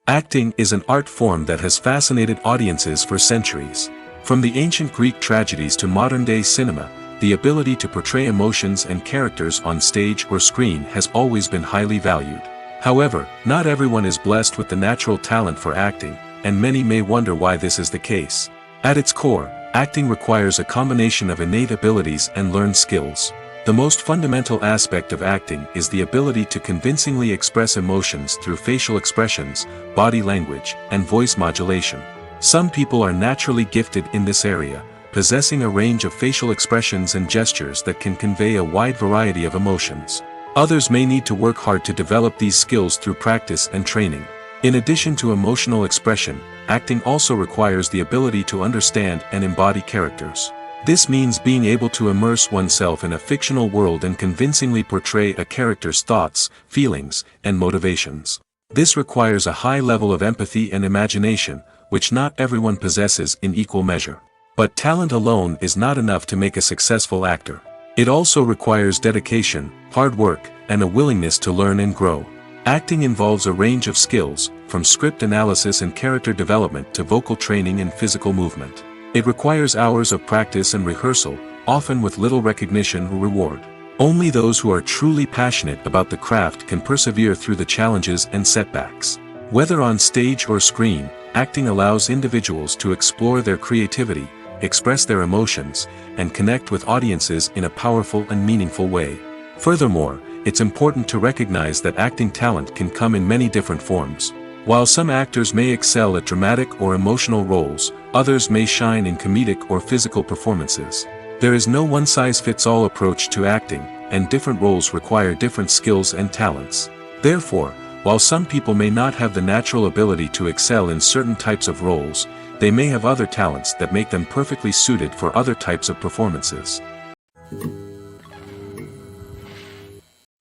Acting is an art form that has fascinated audiences for centuries. From the ancient Greek tragedies to modern-day cinema, the ability to portray emotions and characters on stage or screen has always been highly valued. However, not everyone is blessed with the natural talent for acting, and many may wonder why this is the case. At its core, acting requires a combination of innate abilities and learned skills. The most fundamental aspect of acting is the ability to convincingly express emotions through facial expressions, body language, and voice modulation. Some people are naturally gifted in this area, possessing a range of facial expressions and gestures that can convey a wide variety of emotions. Others may need to work hard to develop these skills through practice and training. In addition to emotional expression, acting also requires the ability to understand and embody characters. This means being able to immerse oneself in a fictional world and convincingly portray a character's thoughts, feelings, and motivations. This requires a high level of empathy and imagination, which not everyone possesses in equal measure. But talent alone is not enough to make a successful actor. It also requires dedication, hard work, and a willingness to learn and grow. Acting involves a range of skills, from script analysis and character development to vocal training and physical movement. It requires hours of practice and rehearsal, often with little recognition or reward. Only those who are truly passionate about the craft can persevere through the challenges and setbacks. Whether on stage or screen, acting allows individuals to explore their creativity, express their emotions, and connect with audiences in a powerful and meaningful way. Furthermore, it's important to recognize that acting talent can come in many different forms. While some actors may excel at dramatic or emotional roles, others may shine in comedic or physical performances. There is no one-size-fits-all approach to acting, and different roles require different skills and talents. Therefore, while some people may not have the natural ability to excel in certain types of roles, they may have other talents that make them perfectly suited for other types of performances.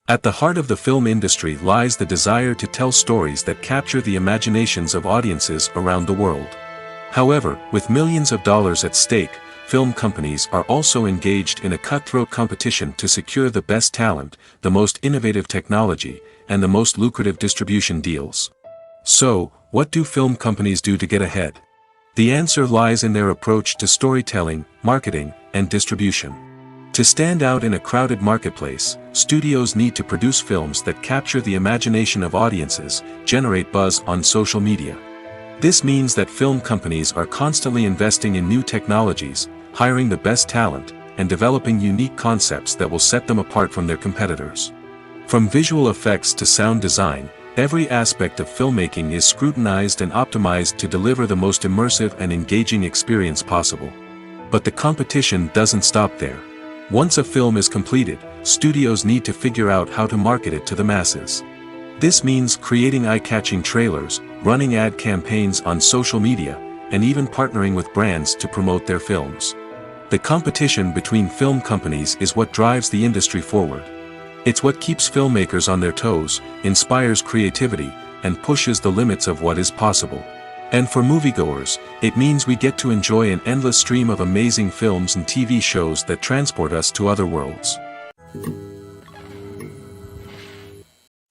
At the heart of the film industry lies the desire to tell stories that capture the imaginations of audiences around the world. However, with millions of dollars at stake, film companies are also engaged in a cutthroat competition to secure the best talent, the most innovative technology, and the most lucrative distribution deals. So, what do film companies do to get ahead? The answer lies in their approach to storytelling, marketing, and distribution. To stand out in a crowded marketplace, studios need to produce films that capture the imagination of audiences, generate buzz on social media. This means that film companies are constantly investing in new technologies, hiring the best talent, and developing unique concepts that will set them apart from their competitors. From visual effects to sound design, every aspect of filmmaking is scrutinized and optimized to deliver the most immersive and engaging experience possible. But the competition doesn't stop there. Once a film is completed, studios need to figure out how to market it to the masses. This means creating eye-catching trailers, running ad campaigns on social media, and even partnering with brands to promote their films. The competition between film companies is what drives the industry forward. It's what keeps filmmakers on their toes, inspires creativity, and pushes the limits of what is possible. And for moviegoers, it means we get to enjoy an endless stream of amazing films and TV shows that transport us to other worlds.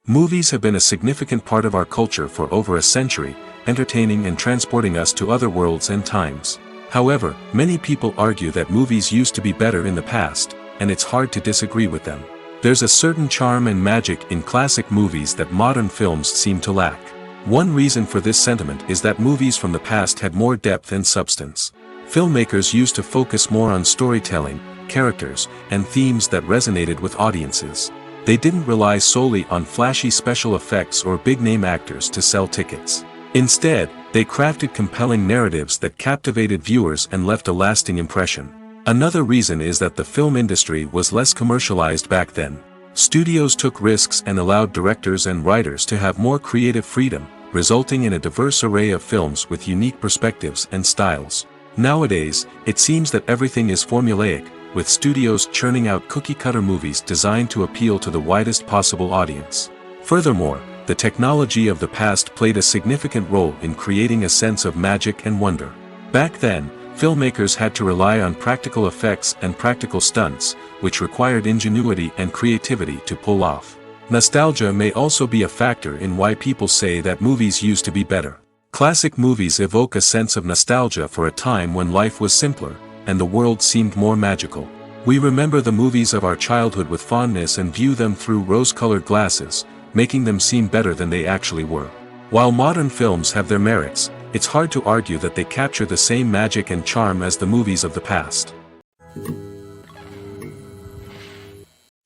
Movies have been a significant part of our culture for over a century, entertaining and transporting us to other worlds and times. However, many people argue that movies used to be better in the past, and it's hard to disagree with them. There's a certain charm and magic in classic movies that modern films seem to lack. One reason for this sentiment is that movies from the past had more depth and substance. Filmmakers used to focus more on storytelling, characters, and themes that resonated with audiences. They didn't rely solely on flashy special effects or big-name actors to sell tickets. Instead, they crafted compelling narratives that captivated viewers and left a lasting impression. Another reason is that the film industry was less commercialized back then. Studios took risks and allowed directors and writers to have more creative freedom, resulting in a diverse array of films with unique perspectives and styles. Nowadays, it seems that everything is formulaic, with studios churning out cookie-cutter movies designed to appeal to the widest possible audience. Furthermore, the technology of the past played a significant role in creating a sense of magic and wonder. Back then, filmmakers had to rely on practical effects and practical stunts, which required ingenuity and creativity to pull off. Nostalgia may also be a factor in why people say that movies used to be better. Classic movies evoke a sense of nostalgia for a time when life was simpler, and the world seemed more magical. We remember the movies of our childhood with fondness and view them through rose-colored glasses, making them seem better than they actually were. While modern films have their merits, it's hard to argue that they capture the same magic and charm as the movies of the past.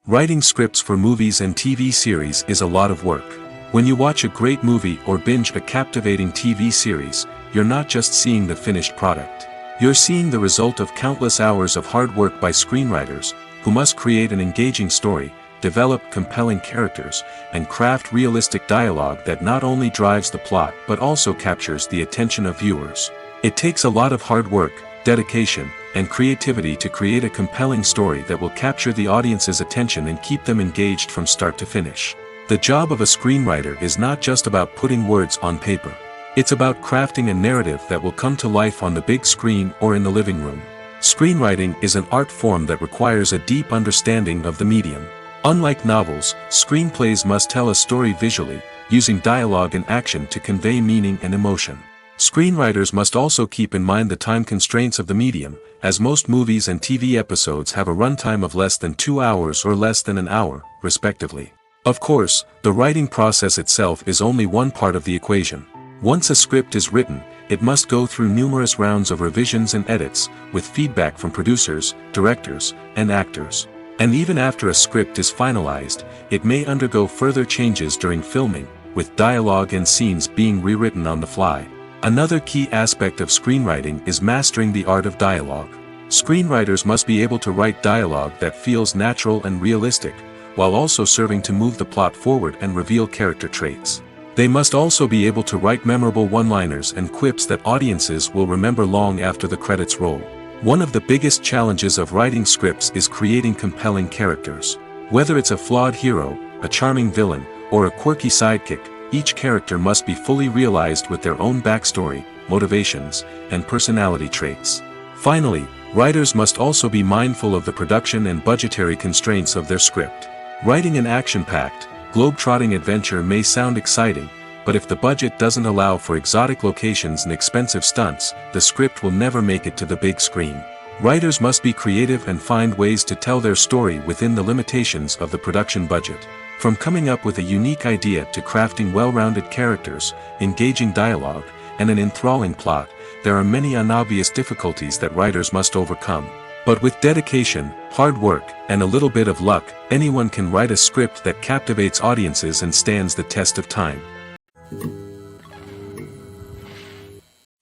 Writing scripts for movies and TV series is a lot of work. When you watch a great movie or binge a captivating TV series, you're not just seeing the finished product. You're seeing the result of countless hours of hard work by screenwriters, who must create an engaging story, develop compelling characters, and craft realistic dialogue that not only drives the plot but also captures the attention of viewers. It takes a lot of hard work, dedication, and creativity to create a compelling story that will capture the audience's attention and keep them engaged from start to finish. The job of a screenwriter is not just about putting words on paper. It's about crafting a narrative that will come to life on the big screen or in the living room. Screenwriting is an art form that requires a deep understanding of the medium. Unlike novels, screenplays must tell a story visually, using dialogue and action to convey meaning and emotion. Screenwriters must also keep in mind the time constraints of the medium, as most movies and TV episodes have a runtime of less than 2 hours or less than an hour, respectively. Of course, the writing process itself is only one part of the equation. Once a script is written, it must go through numerous rounds of revisions and edits, with feedback from producers, directors, and actors. And even after a script is finalized, it may undergo further changes during filming, with dialogue and scenes being rewritten on the fly. Another key aspect of screenwriting is mastering the art of dialogue. Screenwriters must be able to write dialogue that feels natural and realistic, while also serving to move the plot forward and reveal character traits. They must also be able to write memorable one-liners and quips that audiences will remember long after the credits roll. One of the biggest challenges of writing scripts is creating compelling characters. Whether it's a flawed hero, a charming villain, or a quirky sidekick, each character must be fully realized with their own backstory, motivations, and personality traits. Finally, writers must also be mindful of the production and budgetary constraints of their script. Writing an action-packed, globe-trotting adventure may sound exciting, but if the budget doesn't allow for exotic locations and expensive stunts, the script will never make it to the big screen. Writers must be creative and find ways to tell their story within the limitations of the production budget. From coming up with a unique idea to crafting well-rounded characters, engaging dialogue, and an enthralling plot, there are many unobvious difficulties that writers must overcome. But with dedication, hard work, and a little bit of luck, anyone can write a script that captivates audiences and stands the test of time.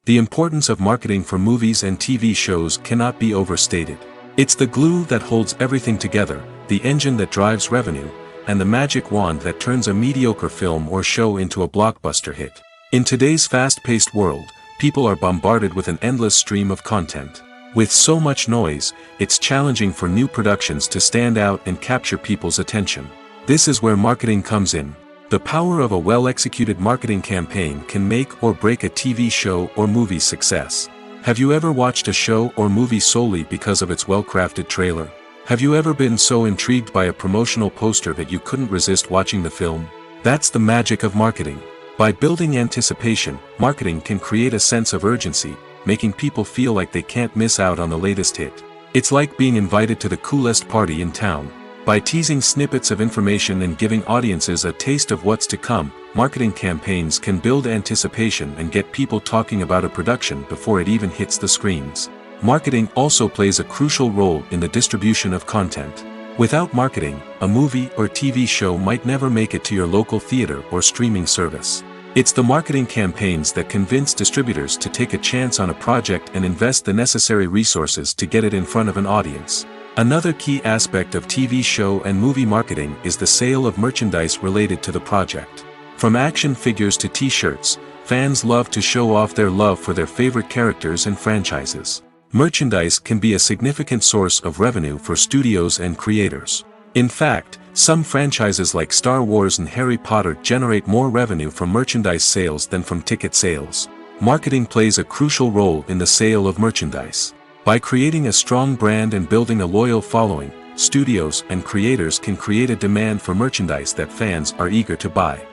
The importance of marketing for movies and TV shows cannot be overstated. It's the glue that holds everything together, the engine that drives revenue, and the magic wand that turns a mediocre film or show into a blockbuster hit. In today's fast-paced world, people are bombarded with an endless stream of content. With so much noise, it's challenging for new productions to stand out and capture people's attention. This is where marketing comes in. The power of a well-executed marketing campaign can make or break a TV show or movie's success. Have you ever watched a show or movie solely because of its well-crafted trailer? Have you ever been so intrigued by a promotional poster that you couldn't resist watching the film? That's the magic of marketing. By building anticipation, marketing can create a sense of urgency, making people feel like they can't miss out on the latest hit. It's like being invited to the coolest party in town. By teasing snippets of information and giving audiences a taste of what's to come, marketing campaigns can build anticipation and get people talking about a production before it even hits the screens. Marketing also plays a crucial role in the distribution of content. Without marketing, a movie or TV show might never make it to your local theater or streaming service. It's the marketing campaigns that convince distributors to take a chance on a project and invest the necessary resources to get it in front of an audience. Another key aspect of TV show and movie marketing is the sale of merchandise related to the project. From action figures to t-shirts, fans love to show off their love for their favorite characters and franchises. Merchandise can be a significant source of revenue for studios and creators. In fact, some franchises like Star Wars and Harry Potter generate more revenue from merchandise sales than from ticket sales. Marketing plays a crucial role in the sale of merchandise. By creating a strong brand and building a loyal following, studios and creators can create a demand for merchandise that fans are eager to buy.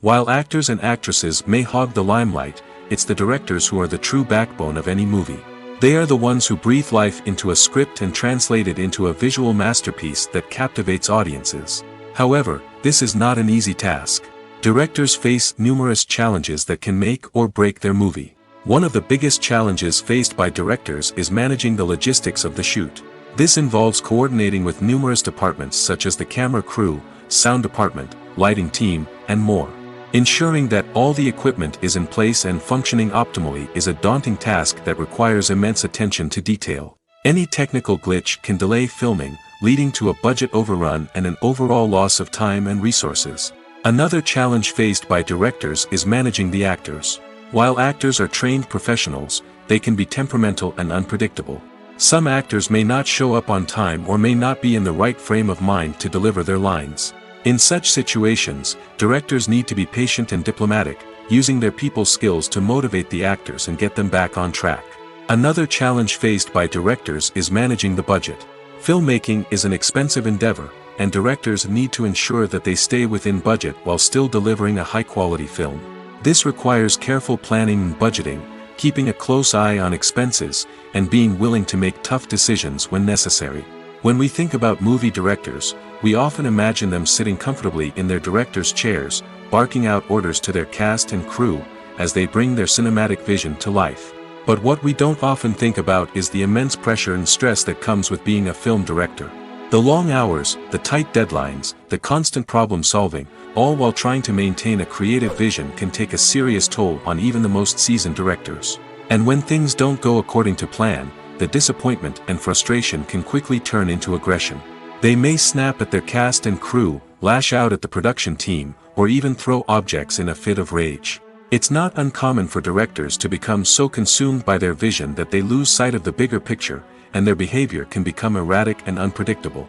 While actors and actresses may hog the limelight, it's the directors who are the true backbone of any movie. They are the ones who breathe life into a script and translate it into a visual masterpiece that captivates audiences. However, this is not an easy task. Directors face numerous challenges that can make or break their movie. One of the biggest challenges faced by directors is managing the logistics of the shoot. This involves coordinating with numerous departments such as the camera crew, sound department, lighting team, and more. Ensuring that all the equipment is in place and functioning optimally is a daunting task that requires immense attention to detail. Any technical glitch can delay filming, leading to a budget overrun and an overall loss of time and resources. Another challenge faced by directors is managing the actors. While actors are trained professionals, they can be temperamental and unpredictable. Some actors may not show up on time or may not be in the right frame of mind to deliver their lines. In such situations, directors need to be patient and diplomatic, using their people skills to motivate the actors and get them back on track. Another challenge faced by directors is managing the budget. Filmmaking is an expensive endeavor, and directors need to ensure that they stay within budget while still delivering a high-quality film. This requires careful planning and budgeting, keeping a close eye on expenses, and being willing to make tough decisions when necessary. When we think about movie directors, we often imagine them sitting comfortably in their director's chairs, barking out orders to their cast and crew, as they bring their cinematic vision to life. But what we don't often think about is the immense pressure and stress that comes with being a film director. The long hours, the tight deadlines, the constant problem-solving, all while trying to maintain a creative vision can take a serious toll on even the most seasoned directors. And when things don't go according to plan, the disappointment and frustration can quickly turn into aggression. They may snap at their cast and crew, lash out at the production team, or even throw objects in a fit of rage. It's not uncommon for directors to become so consumed by their vision that they lose sight of the bigger picture, and their behavior can become erratic and unpredictable.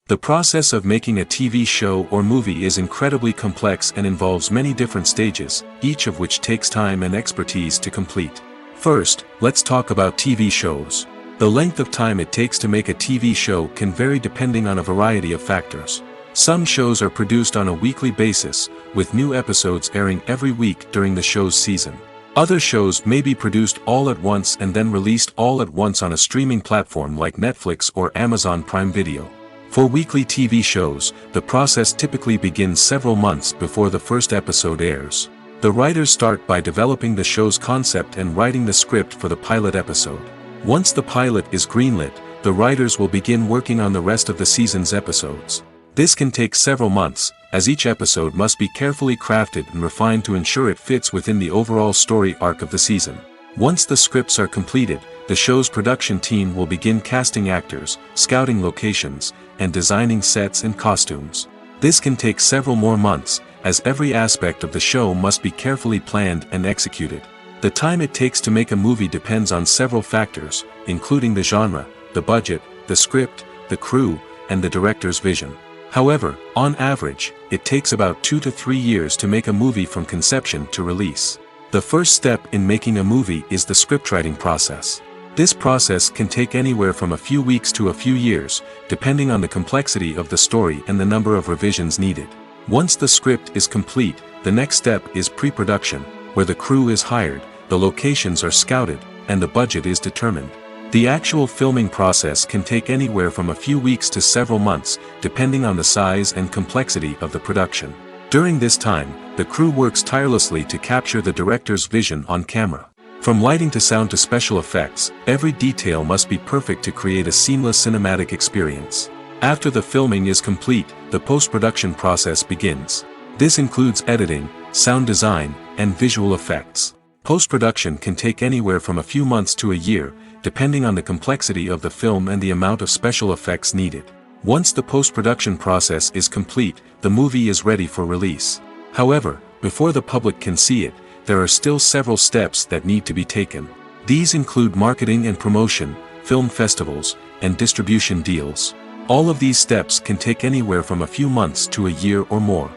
The process of making a TV show or movie is incredibly complex and involves many different stages, each of which takes time and expertise to complete. First, let's talk about TV shows. The length of time it takes to make a TV show can vary depending on a variety of factors. Some shows are produced on a weekly basis, with new episodes airing every week during the show's season. Other shows may be produced all at once and then released all at once on a streaming platform like Netflix or Amazon Prime Video. For weekly TV shows, the process typically begins several months before the first episode airs. The writers start by developing the show's concept and writing the script for the pilot episode. Once the pilot is greenlit, the writers will begin working on the rest of the season's episodes. This can take several months, as each episode must be carefully crafted and refined to ensure it fits within the overall story arc of the season. Once the scripts are completed, the show's production team will begin casting actors, scouting locations, and designing sets and costumes. This can take several more months, as every aspect of the show must be carefully planned and executed. The time it takes to make a movie depends on several factors, including the genre, the budget, the script, the crew, and the director's vision. However, on average, it takes about 2 to 3 years to make a movie from conception to release. The first step in making a movie is the scriptwriting process. This process can take anywhere from a few weeks to a few years, depending on the complexity of the story and the number of revisions needed. Once the script is complete, the next step is pre-production, where the crew is hired, the locations are scouted, and the budget is determined. The actual filming process can take anywhere from a few weeks to several months, depending on the size and complexity of the production. During this time, the crew works tirelessly to capture the director's vision on camera. From lighting to sound to special effects, every detail must be perfect to create a seamless cinematic experience. After the filming is complete, the post-production process begins. This includes editing, sound design, and visual effects. Post-production can take anywhere from a few months to a year, depending on the complexity of the film and the amount of special effects needed. Once the post-production process is complete, the movie is ready for release. However, before the public can see it, there are still several steps that need to be taken. These include marketing and promotion, film festivals, and distribution deals. All of these steps can take anywhere from a few months to a year or more.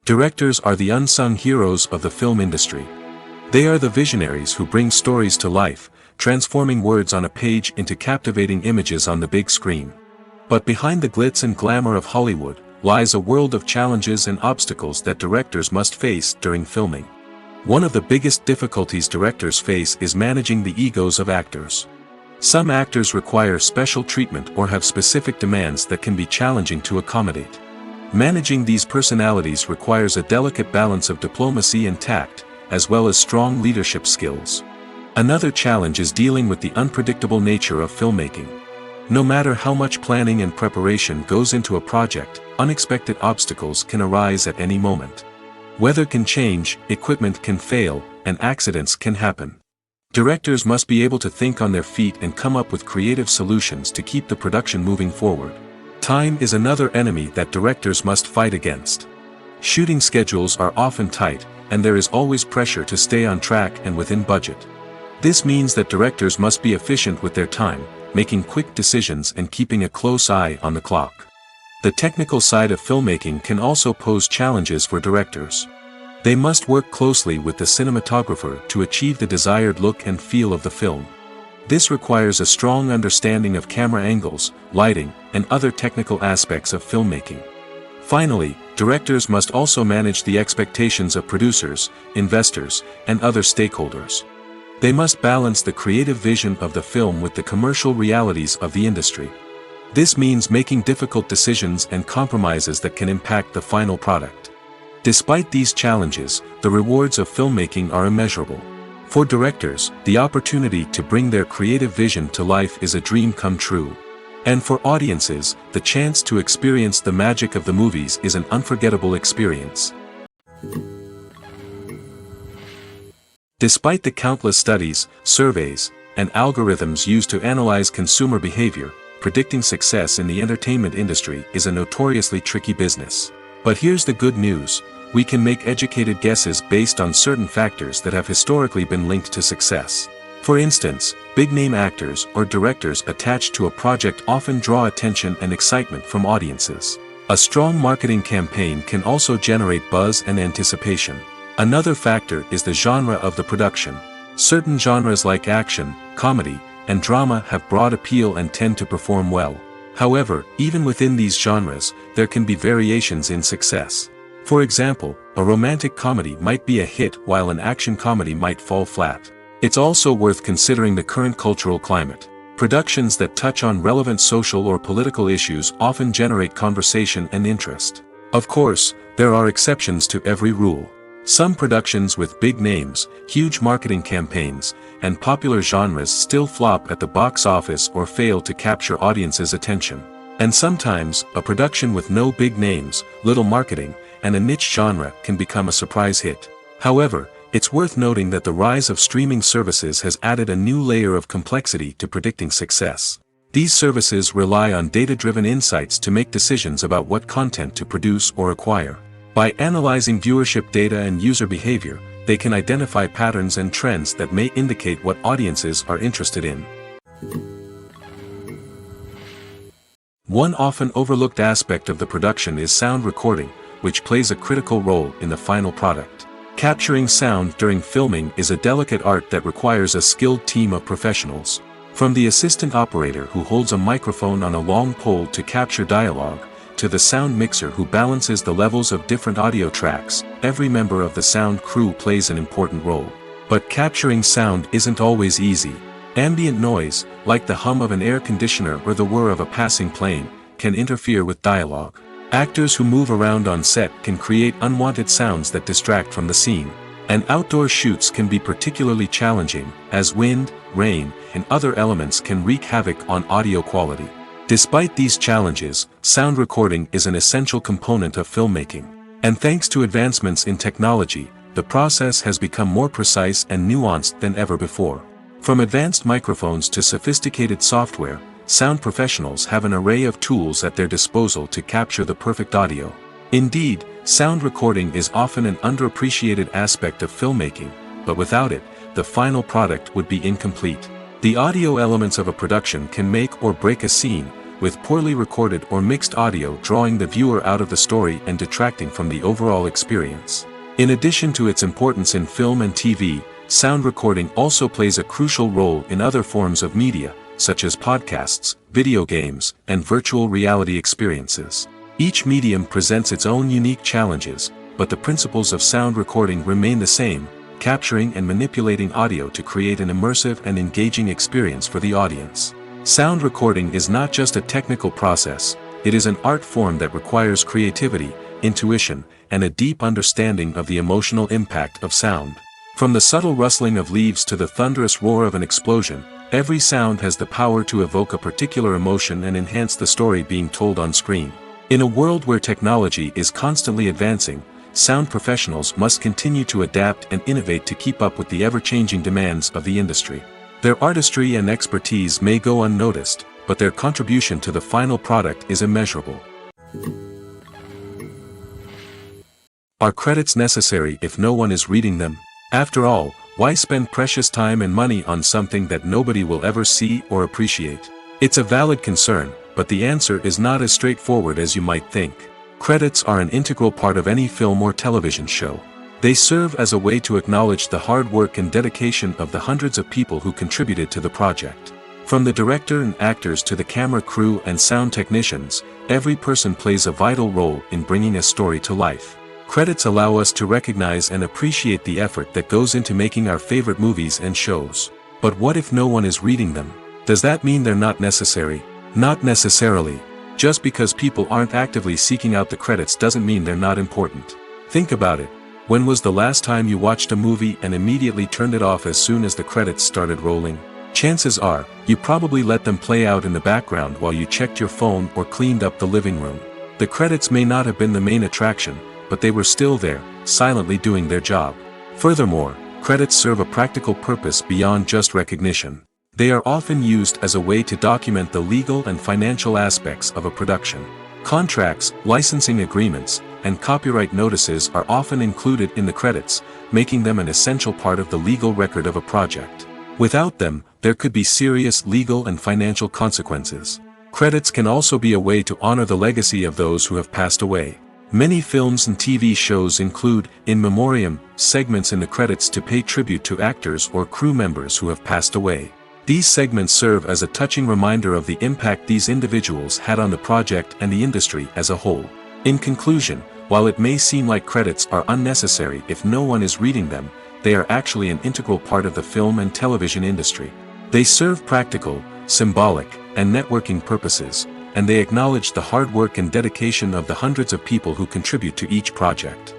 Directors are the unsung heroes of the film industry. They are the visionaries who bring stories to life, transforming words on a page into captivating images on the big screen. But behind the glitz and glamour of Hollywood, lies a world of challenges and obstacles that directors must face during filming. One of the biggest difficulties directors face is managing the egos of actors. Some actors require special treatment or have specific demands that can be challenging to accommodate. Managing these personalities requires a delicate balance of diplomacy and tact, as well as strong leadership skills. Another challenge is dealing with the unpredictable nature of filmmaking. No matter how much planning and preparation goes into a project, unexpected obstacles can arise at any moment. Weather can change, equipment can fail, and accidents can happen. Directors must be able to think on their feet and come up with creative solutions to keep the production moving forward. Time is another enemy that directors must fight against. Shooting schedules are often tight, and there is always pressure to stay on track and within budget. This means that directors must be efficient with their time, making quick decisions and keeping a close eye on the clock. The technical side of filmmaking can also pose challenges for directors. They must work closely with the cinematographer to achieve the desired look and feel of the film. This requires a strong understanding of camera angles, lighting, and other technical aspects of filmmaking. Finally, directors must also manage the expectations of producers, investors, and other stakeholders. They must balance the creative vision of the film with the commercial realities of the industry. This means making difficult decisions and compromises that can impact the final product. Despite these challenges, the rewards of filmmaking are immeasurable. For directors, the opportunity to bring their creative vision to life is a dream come true. And for audiences, the chance to experience the magic of the movies is an unforgettable experience. Despite the countless studies, surveys, and algorithms used to analyze consumer behavior, predicting success in the entertainment industry is a notoriously tricky business. But here's the good news: we can make educated guesses based on certain factors that have historically been linked to success. For instance, big-name actors or directors attached to a project often draw attention and excitement from audiences. A strong marketing campaign can also generate buzz and anticipation. Another factor is the genre of the production. Certain genres like action, comedy, and drama have broad appeal and tend to perform well. However, even within these genres, there can be variations in success. For example, a romantic comedy might be a hit while an action comedy might fall flat. It's also worth considering the current cultural climate. Productions that touch on relevant social or political issues often generate conversation and interest. Of course, there are exceptions to every rule. Some productions with big names, huge marketing campaigns, and popular genres still flop at the box office or fail to capture audiences' attention. And sometimes, a production with no big names, little marketing, and a niche genre can become a surprise hit. However, it's worth noting that the rise of streaming services has added a new layer of complexity to predicting success. These services rely on data-driven insights to make decisions about what content to produce or acquire. By analyzing viewership data and user behavior, they can identify patterns and trends that may indicate what audiences are interested in. One often overlooked aspect of the production is sound recording, which plays a critical role in the final product. Capturing sound during filming is a delicate art that requires a skilled team of professionals. From the assistant operator who holds a microphone on a long pole to capture dialogue, to the sound mixer who balances the levels of different audio tracks, every member of the sound crew plays an important role. But capturing sound isn't always easy. Ambient noise, like the hum of an air conditioner or the whir of a passing plane, can interfere with dialogue. Actors who move around on set can create unwanted sounds that distract from the scene. And outdoor shoots can be particularly challenging, as wind, rain, and other elements can wreak havoc on audio quality. Despite these challenges, sound recording is an essential component of filmmaking. And thanks to advancements in technology, the process has become more precise and nuanced than ever before. From advanced microphones to sophisticated software, sound professionals have an array of tools at their disposal to capture the perfect audio. Indeed, sound recording is often an underappreciated aspect of filmmaking, but without it, the final product would be incomplete. The audio elements of a production can make or break a scene, with poorly recorded or mixed audio drawing the viewer out of the story and detracting from the overall experience. In addition to its importance in film and TV, sound recording also plays a crucial role in other forms of media, such as podcasts, video games, and virtual reality experiences. Each medium presents its own unique challenges, but the principles of sound recording remain the same: capturing and manipulating audio to create an immersive and engaging experience for the audience. Sound recording is not just a technical process, it is an art form that requires creativity, intuition, and a deep understanding of the emotional impact of sound. From the subtle rustling of leaves to the thunderous roar of an explosion, every sound has the power to evoke a particular emotion and enhance the story being told on screen. In a world where technology is constantly advancing, sound professionals must continue to adapt and innovate to keep up with the ever-changing demands of the industry. Their artistry and expertise may go unnoticed, but their contribution to the final product is immeasurable. Are credits necessary if no one is reading them? After all, why spend precious time and money on something that nobody will ever see or appreciate? It's a valid concern, but the answer is not as straightforward as you might think. Credits are an integral part of any film or television show. They serve as a way to acknowledge the hard work and dedication of the hundreds of people who contributed to the project. From the director and actors to the camera crew and sound technicians, every person plays a vital role in bringing a story to life. Credits allow us to recognize and appreciate the effort that goes into making our favorite movies and shows. But what if no one is reading them? Does that mean they're not necessary? Not necessarily. Just because people aren't actively seeking out the credits doesn't mean they're not important. Think about it. When was the last time you watched a movie and immediately turned it off as soon as the credits started rolling? Chances are, you probably let them play out in the background while you checked your phone or cleaned up the living room. The credits may not have been the main attraction, but they were still there, silently doing their job. Furthermore, credits serve a practical purpose beyond just recognition. They are often used as a way to document the legal and financial aspects of a production. Contracts, licensing agreements, and copyright notices are often included in the credits, making them an essential part of the legal record of a project. Without them, there could be serious legal and financial consequences. Credits can also be a way to honor the legacy of those who have passed away. Many films and TV shows include, in memoriam, segments in the credits to pay tribute to actors or crew members who have passed away. These segments serve as a touching reminder of the impact these individuals had on the project and the industry as a whole. In conclusion, while it may seem like credits are unnecessary if no one is reading them, they are actually an integral part of the film and television industry. They serve practical, symbolic, and networking purposes, and they acknowledge the hard work and dedication of the hundreds of people who contribute to each project.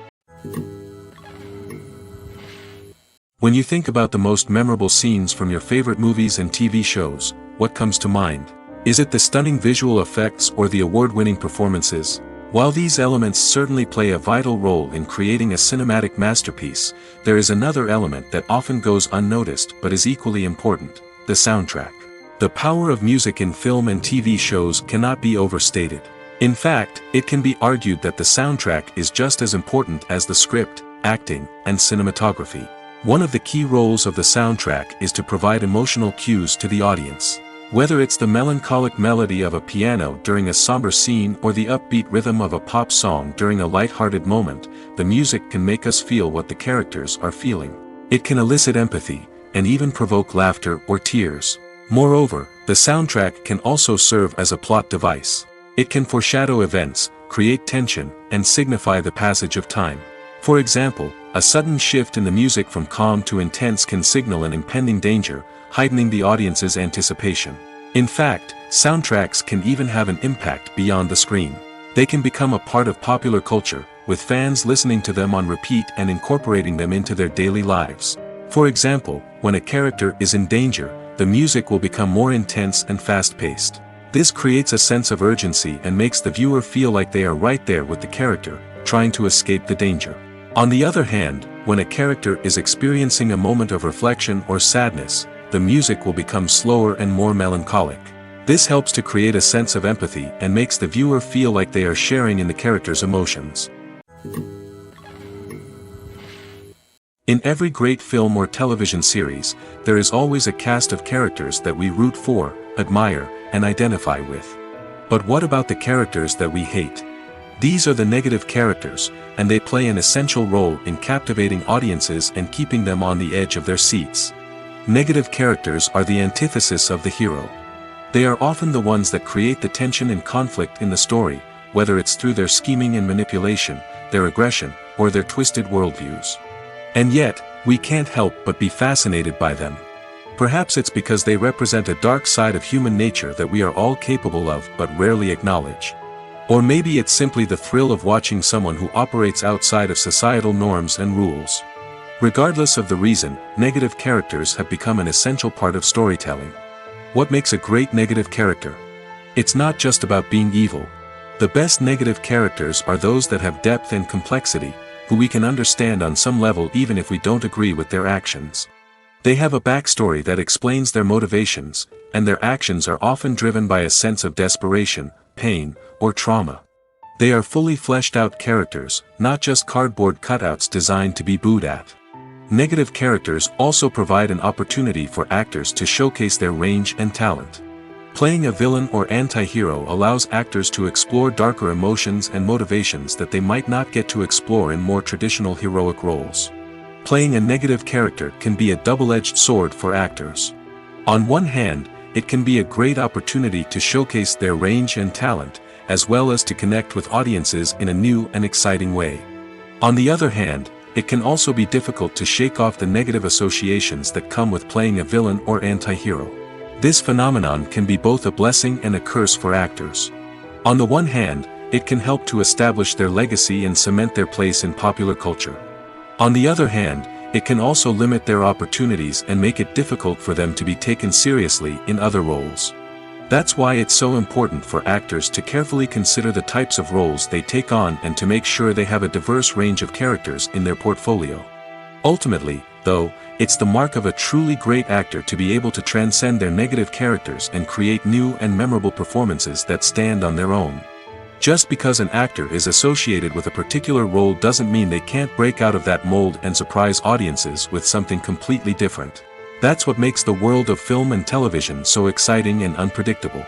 When you think about the most memorable scenes from your favorite movies and TV shows, what comes to mind? Is it the stunning visual effects or the award-winning performances? While these elements certainly play a vital role in creating a cinematic masterpiece, there is another element that often goes unnoticed but is equally important: the soundtrack. The power of music in film and TV shows cannot be overstated. In fact, it can be argued that the soundtrack is just as important as the script, acting, and cinematography. One of the key roles of the soundtrack is to provide emotional cues to the audience. Whether it's the melancholic melody of a piano during a somber scene or the upbeat rhythm of a pop song during a light-hearted moment, the music can make us feel what the characters are feeling. It can elicit empathy, and even provoke laughter or tears. Moreover, the soundtrack can also serve as a plot device. It can foreshadow events, create tension, and signify the passage of time. For example, a sudden shift in the music from calm to intense can signal an impending danger, heightening the audience's anticipation. In fact, soundtracks can even have an impact beyond the screen. They can become a part of popular culture, with fans listening to them on repeat and incorporating them into their daily lives. For example, when a character is in danger, the music will become more intense and fast-paced. This creates a sense of urgency and makes the viewer feel like they are right there with the character, trying to escape the danger. On the other hand, when a character is experiencing a moment of reflection or sadness, the music will become slower and more melancholic. This helps to create a sense of empathy and makes the viewer feel like they are sharing in the character's emotions. In every great film or television series, there is always a cast of characters that we root for, admire, and identify with. But what about the characters that we hate? These are the negative characters, and they play an essential role in captivating audiences and keeping them on the edge of their seats. Negative characters are the antithesis of the hero. They are often the ones that create the tension and conflict in the story, whether it's through their scheming and manipulation, their aggression, or their twisted worldviews. And yet, we can't help but be fascinated by them. Perhaps it's because they represent a dark side of human nature that we are all capable of but rarely acknowledge. Or maybe it's simply the thrill of watching someone who operates outside of societal norms and rules. Regardless of the reason, negative characters have become an essential part of storytelling. What makes a great negative character? It's not just about being evil. The best negative characters are those that have depth and complexity, who we can understand on some level even if we don't agree with their actions. They have a backstory that explains their motivations, and their actions are often driven by a sense of desperation, pain, or trauma. They are fully fleshed out characters, not just cardboard cutouts designed to be booed at. Negative characters also provide an opportunity for actors to showcase their range and talent. Playing a villain or anti-hero allows actors to explore darker emotions and motivations that they might not get to explore in more traditional heroic roles. Playing a negative character can be a double-edged sword for actors. On one hand, it can be a great opportunity to showcase their range and talent, as well as to connect with audiences in a new and exciting way. On the other hand, it can also be difficult to shake off the negative associations that come with playing a villain or anti-hero. This phenomenon can be both a blessing and a curse for actors. On the one hand, it can help to establish their legacy and cement their place in popular culture. On the other hand, it can also limit their opportunities and make it difficult for them to be taken seriously in other roles. That's why it's so important for actors to carefully consider the types of roles they take on and to make sure they have a diverse range of characters in their portfolio. Ultimately, though, it's the mark of a truly great actor to be able to transcend their negative characters and create new and memorable performances that stand on their own. Just because an actor is associated with a particular role doesn't mean they can't break out of that mold and surprise audiences with something completely different. That's what makes the world of film and television so exciting and unpredictable.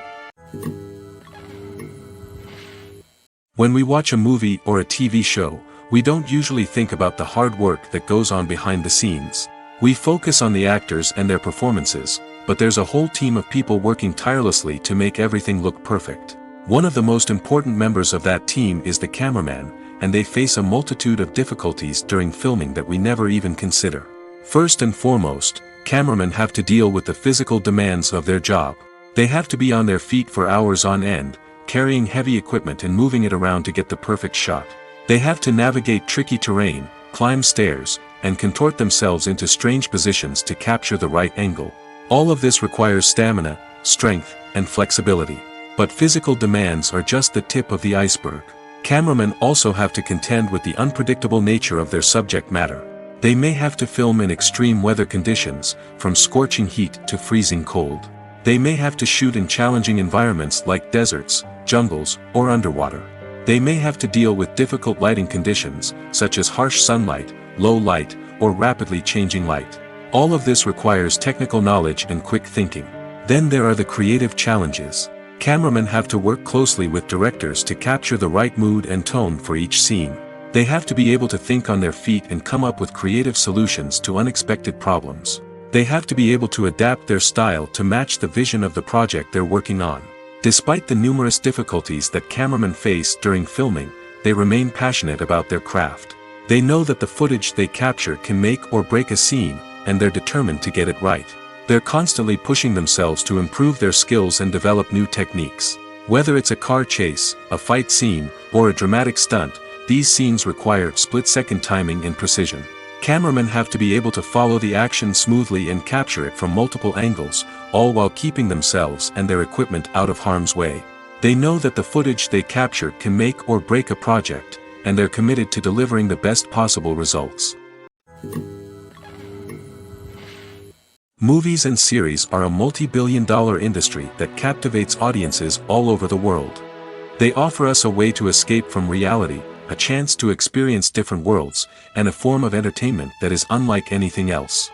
When we watch a movie or a TV show, we don't usually think about the hard work that goes on behind the scenes. We focus on the actors and their performances, but there's a whole team of people working tirelessly to make everything look perfect. One of the most important members of that team is the cameraman, and they face a multitude of difficulties during filming that we never even consider. First and foremost, cameramen have to deal with the physical demands of their job. They have to be on their feet for hours on end, carrying heavy equipment and moving it around to get the perfect shot. They have to navigate tricky terrain, climb stairs, and contort themselves into strange positions to capture the right angle. All of this requires stamina, strength, and flexibility. But physical demands are just the tip of the iceberg. Cameramen also have to contend with the unpredictable nature of their subject matter. They may have to film in extreme weather conditions, from scorching heat to freezing cold. They may have to shoot in challenging environments like deserts, jungles, or underwater. They may have to deal with difficult lighting conditions, such as harsh sunlight, low light, or rapidly changing light. All of this requires technical knowledge and quick thinking. Then there are the creative challenges. Cameramen have to work closely with directors to capture the right mood and tone for each scene. They have to be able to think on their feet and come up with creative solutions to unexpected problems. They have to be able to adapt their style to match the vision of the project they're working on. Despite the numerous difficulties that cameramen face during filming, they remain passionate about their craft. They know that the footage they capture can make or break a scene, and they're determined to get it right. They're constantly pushing themselves to improve their skills and develop new techniques. Whether it's a car chase, a fight scene, or a dramatic stunt, these scenes require split-second timing and precision. Cameramen have to be able to follow the action smoothly and capture it from multiple angles, all while keeping themselves and their equipment out of harm's way. They know that the footage they capture can make or break a project, and they're committed to delivering the best possible results. Movies and series are a multi-billion-dollar industry that captivates audiences all over the world. They offer us a way to escape from reality, a chance to experience different worlds, and a form of entertainment that is unlike anything else.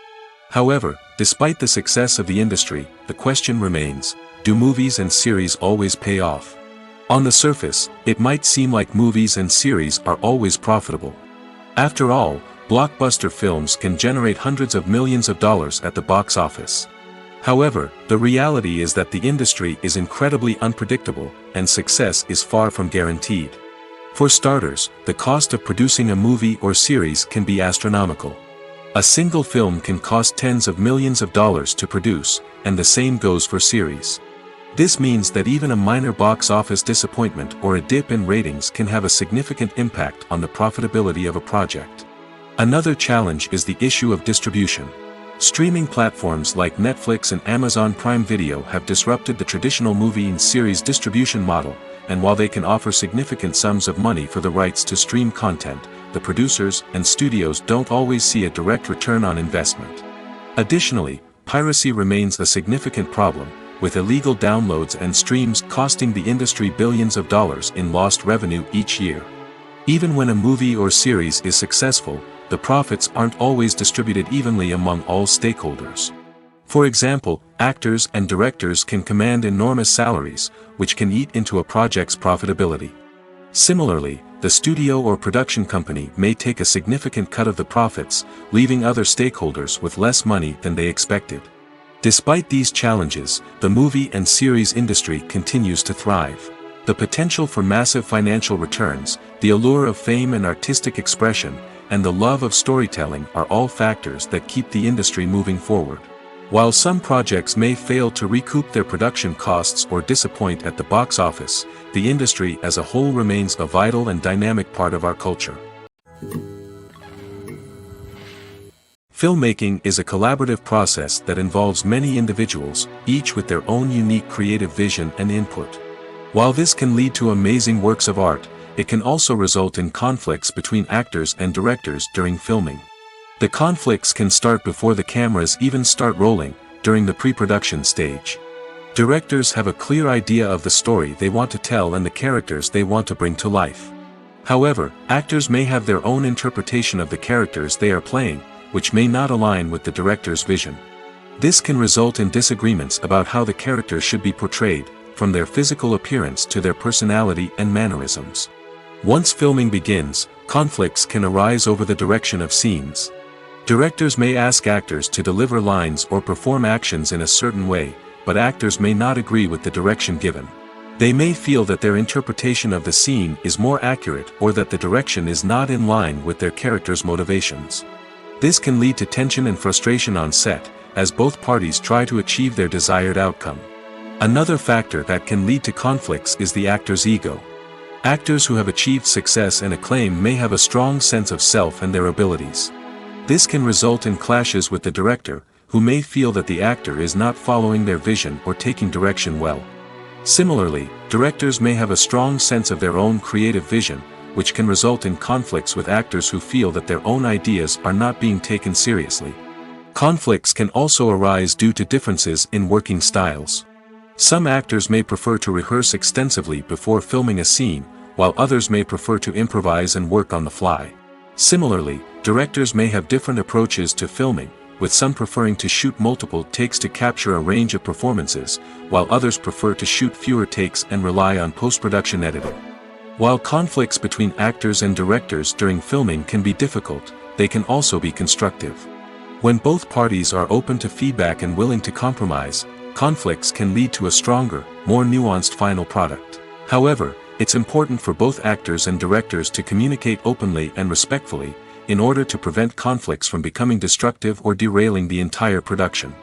However, despite the success of the industry, the question remains, do movies and series always pay off? On the surface, it might seem like movies and series are always profitable. After all, blockbuster films can generate hundreds of millions of dollars at the box office. However, the reality is that the industry is incredibly unpredictable, and success is far from guaranteed. For starters, the cost of producing a movie or series can be astronomical. A single film can cost tens of millions of dollars to produce, and the same goes for series. This means that even a minor box office disappointment or a dip in ratings can have a significant impact on the profitability of a project. Another challenge is the issue of distribution. Streaming platforms like Netflix and Amazon Prime Video have disrupted the traditional movie and series distribution model, and while they can offer significant sums of money for the rights to stream content, the producers and studios don't always see a direct return on investment. Additionally, piracy remains a significant problem, with illegal downloads and streams costing the industry billions of dollars in lost revenue each year. Even when a movie or series is successful, the profits aren't always distributed evenly among all stakeholders. For example, actors and directors can command enormous salaries, which can eat into a project's profitability. Similarly, the studio or production company may take a significant cut of the profits, leaving other stakeholders with less money than they expected. Despite these challenges, the movie and series industry continues to thrive. The potential for massive financial returns, the allure of fame and artistic expression, and the love of storytelling are all factors that keep the industry moving forward. While some projects may fail to recoup their production costs or disappoint at the box office, the industry as a whole remains a vital and dynamic part of our culture. Filmmaking is a collaborative process that involves many individuals, each with their own unique creative vision and input. While this can lead to amazing works of art, it can also result in conflicts between actors and directors during filming. The conflicts can start before the cameras even start rolling, during the pre-production stage. Directors have a clear idea of the story they want to tell and the characters they want to bring to life. However, actors may have their own interpretation of the characters they are playing, which may not align with the director's vision. This can result in disagreements about how the characters should be portrayed, from their physical appearance to their personality and mannerisms. Once filming begins, conflicts can arise over the direction of scenes. Directors may ask actors to deliver lines or perform actions in a certain way, but actors may not agree with the direction given. They may feel that their interpretation of the scene is more accurate or that the direction is not in line with their character's motivations. This can lead to tension and frustration on set, as both parties try to achieve their desired outcome. Another factor that can lead to conflicts is the actor's ego. Actors who have achieved success and acclaim may have a strong sense of self and their abilities. This can result in clashes with the director, who may feel that the actor is not following their vision or taking direction well. Similarly, directors may have a strong sense of their own creative vision, which can result in conflicts with actors who feel that their own ideas are not being taken seriously. Conflicts can also arise due to differences in working styles. Some actors may prefer to rehearse extensively before filming a scene, while others may prefer to improvise and work on the fly. Similarly, directors may have different approaches to filming, with some preferring to shoot multiple takes to capture a range of performances, while others prefer to shoot fewer takes and rely on post-production editing. While conflicts between actors and directors during filming can be difficult, they can also be constructive. When both parties are open to feedback and willing to compromise, conflicts can lead to a stronger, more nuanced final product. However, it's important for both actors and directors to communicate openly and respectfully, in order to prevent conflicts from becoming destructive or derailing the entire production.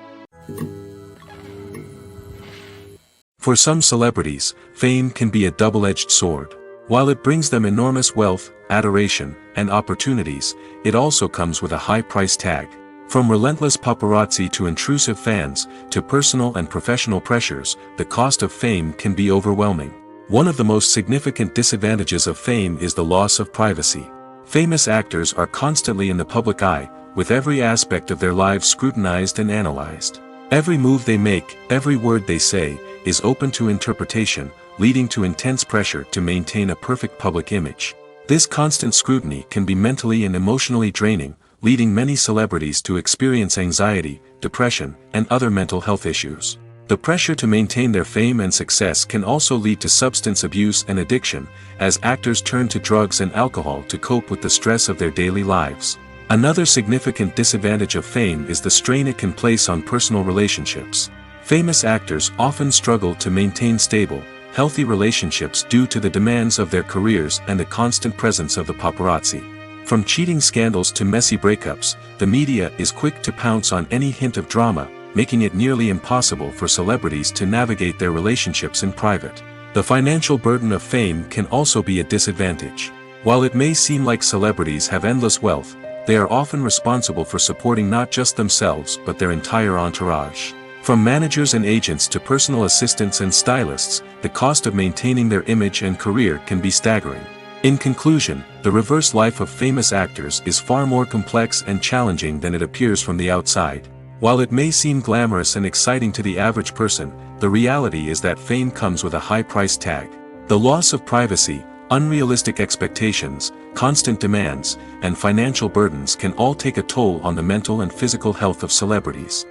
For some celebrities, fame can be a double-edged sword. While it brings them enormous wealth, adoration, and opportunities, it also comes with a high price tag. From relentless paparazzi to intrusive fans, to personal and professional pressures, the cost of fame can be overwhelming. One of the most significant disadvantages of fame is the loss of privacy. Famous actors are constantly in the public eye, with every aspect of their lives scrutinized and analyzed. Every move they make, every word they say, is open to interpretation, leading to intense pressure to maintain a perfect public image. This constant scrutiny can be mentally and emotionally draining, leading many celebrities to experience anxiety, depression, and other mental health issues. The pressure to maintain their fame and success can also lead to substance abuse and addiction, as actors turn to drugs and alcohol to cope with the stress of their daily lives. Another significant disadvantage of fame is the strain it can place on personal relationships. Famous actors often struggle to maintain stable, healthy relationships due to the demands of their careers and the constant presence of the paparazzi. From cheating scandals to messy breakups, the media is quick to pounce on any hint of drama, making it nearly impossible for celebrities to navigate their relationships in private. The financial burden of fame can also be a disadvantage. While it may seem like celebrities have endless wealth, they are often responsible for supporting not just themselves but their entire entourage. From managers and agents to personal assistants and stylists, the cost of maintaining their image and career can be staggering. In conclusion, the reverse life of famous actors is far more complex and challenging than it appears from the outside. While it may seem glamorous and exciting to the average person, the reality is that fame comes with a high price tag. The loss of privacy, unrealistic expectations, constant demands, and financial burdens can all take a toll on the mental and physical health of celebrities.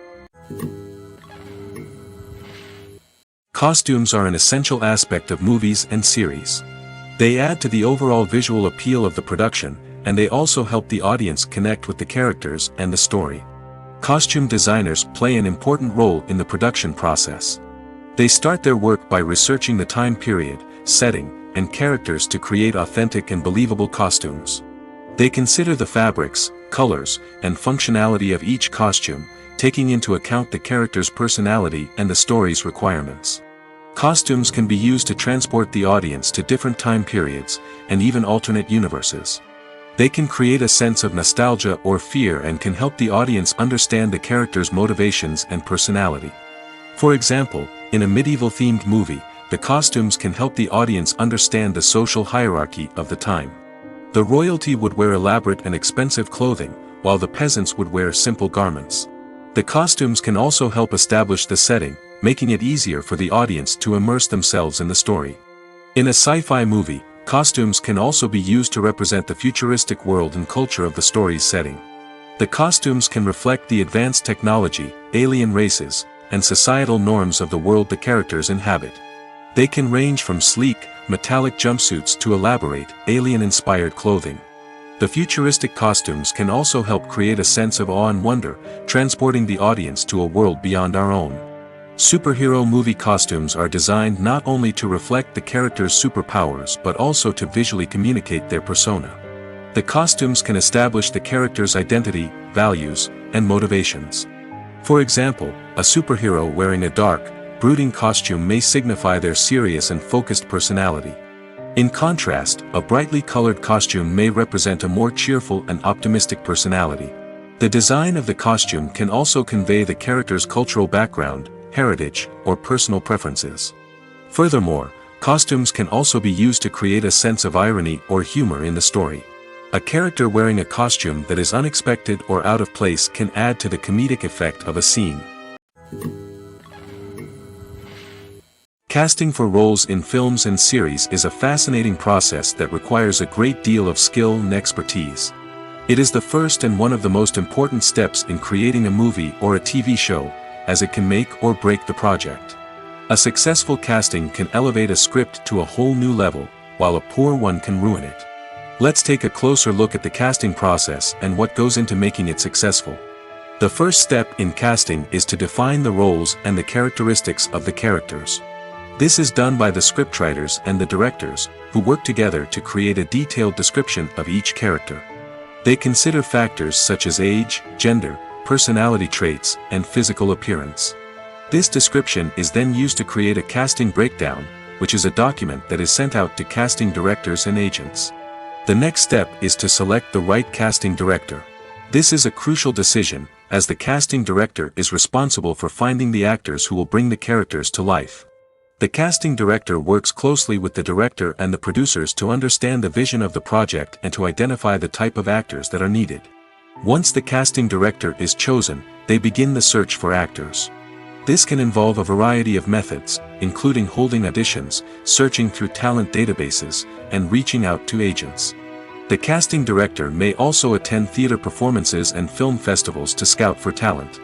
Costumes are an essential aspect of movies and series. They add to the overall visual appeal of the production, and they also help the audience connect with the characters and the story. Costume designers play an important role in the production process. They start their work by researching the time period, setting, and characters to create authentic and believable costumes. They consider the fabrics, colors, and functionality of each costume, taking into account the character's personality and the story's requirements. Costumes can be used to transport the audience to different time periods, and even alternate universes. They can create a sense of nostalgia or fear and can help the audience understand the character's motivations and personality. For example, in a medieval-themed movie, the costumes can help the audience understand the social hierarchy of the time. The royalty would wear elaborate and expensive clothing, while the peasants would wear simple garments. The costumes can also help establish the setting, making it easier for the audience to immerse themselves in the story. In a sci-fi movie, costumes can also be used to represent the futuristic world and culture of the story's setting. The costumes can reflect the advanced technology, alien races, and societal norms of the world the characters inhabit. They can range from sleek, metallic jumpsuits to elaborate, alien-inspired clothing. The futuristic costumes can also help create a sense of awe and wonder, transporting the audience to a world beyond our own. Superhero movie costumes are designed not only to reflect the character's superpowers but also to visually communicate their persona. The costumes can establish the character's identity, values, and motivations. For example, a superhero wearing a dark, brooding costume may signify their serious and focused personality. In contrast, a brightly colored costume may represent a more cheerful and optimistic personality. The design of the costume can also convey the character's cultural background, heritage, or personal preferences. Furthermore, costumes can also be used to create a sense of irony or humor in the story. A character wearing a costume that is unexpected or out of place can add to the comedic effect of a scene. Casting for roles in films and series is a fascinating process that requires a great deal of skill and expertise. It is the first and one of the most important steps in creating a movie or a TV show, as it can make or break the project. A successful casting can elevate a script to a whole new level, while a poor one can ruin it. Let's take a closer look at the casting process and what goes into making it successful. The first step in casting is to define the roles and the characteristics of the characters. This is done by the scriptwriters and the directors, who work together to create a detailed description of each character. They consider factors such as age, gender, personality traits, and physical appearance. This description is then used to create a casting breakdown, which is a document that is sent out to casting directors and agents. The next step is to select the right casting director. This is a crucial decision, as the casting director is responsible for finding the actors who will bring the characters to life. The casting director works closely with the director and the producers to understand the vision of the project and to identify the type of actors that are needed. Once the casting director is chosen, they begin the search for actors. This can involve a variety of methods, including holding auditions, searching through talent databases, and reaching out to agents. The casting director may also attend theater performances and film festivals to scout for talent.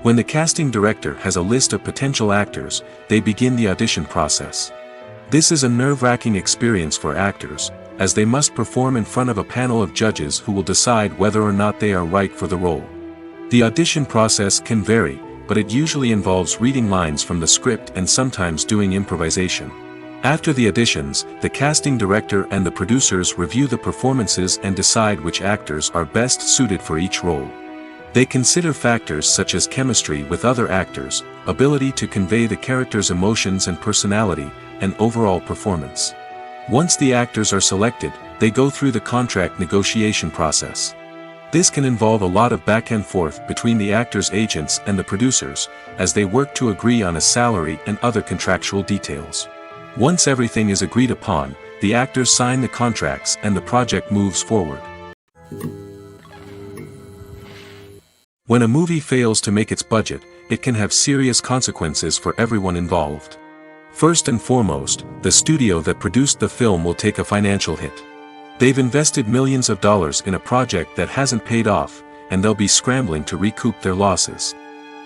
When the casting director has a list of potential actors, they begin the audition process. This is a nerve-wracking experience for actors, as they must perform in front of a panel of judges who will decide whether or not they are right for the role. The audition process can vary, but it usually involves reading lines from the script and sometimes doing improvisation. After the auditions, the casting director and the producers review the performances and decide which actors are best suited for each role. They consider factors such as chemistry with other actors, ability to convey the character's emotions and personality, and overall performance. Once the actors are selected, they go through the contract negotiation process. This can involve a lot of back and forth between the actors' agents and the producers, as they work to agree on a salary and other contractual details. Once everything is agreed upon, the actors sign the contracts and the project moves forward. When a movie fails to make its budget, it can have serious consequences for everyone involved. First and foremost, the studio that produced the film will take a financial hit. They've invested millions of dollars in a project that hasn't paid off, and they'll be scrambling to recoup their losses.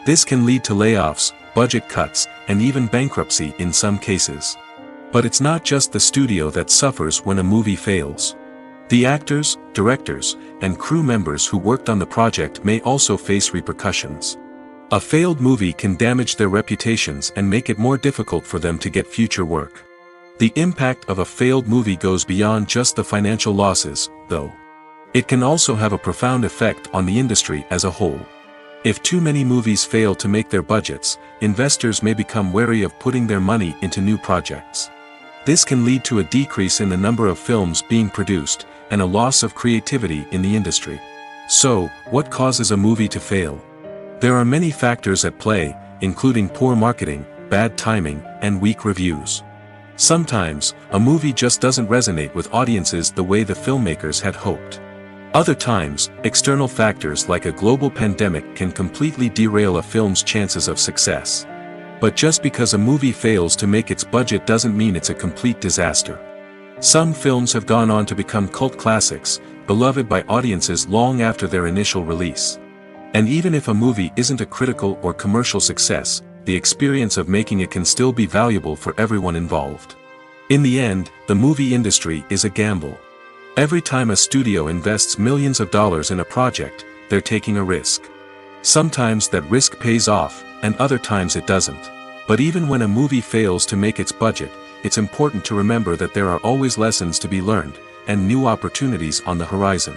This can lead to layoffs, budget cuts, and even bankruptcy in some cases. But it's not just the studio that suffers when a movie fails. The actors, directors, and crew members who worked on the project may also face repercussions. A failed movie can damage their reputations and make it more difficult for them to get future work. The impact of a failed movie goes beyond just the financial losses, though. It can also have a profound effect on the industry as a whole. If too many movies fail to make their budgets, investors may become wary of putting their money into new projects. This can lead to a decrease in the number of films being produced, and a loss of creativity in the industry. So, what causes a movie to fail? There are many factors at play, including poor marketing, bad timing, and weak reviews. Sometimes, a movie just doesn't resonate with audiences the way the filmmakers had hoped. Other times, external factors like a global pandemic can completely derail a film's chances of success. But just because a movie fails to make its budget doesn't mean it's a complete disaster. Some films have gone on to become cult classics, beloved by audiences long after their initial release. And even if a movie isn't a critical or commercial success, the experience of making it can still be valuable for everyone involved. In the end, the movie industry is a gamble. Every time a studio invests millions of dollars in a project, they're taking a risk. Sometimes that risk pays off, and other times it doesn't. But even when a movie fails to make its budget, it's important to remember that there are always lessons to be learned, and new opportunities on the horizon.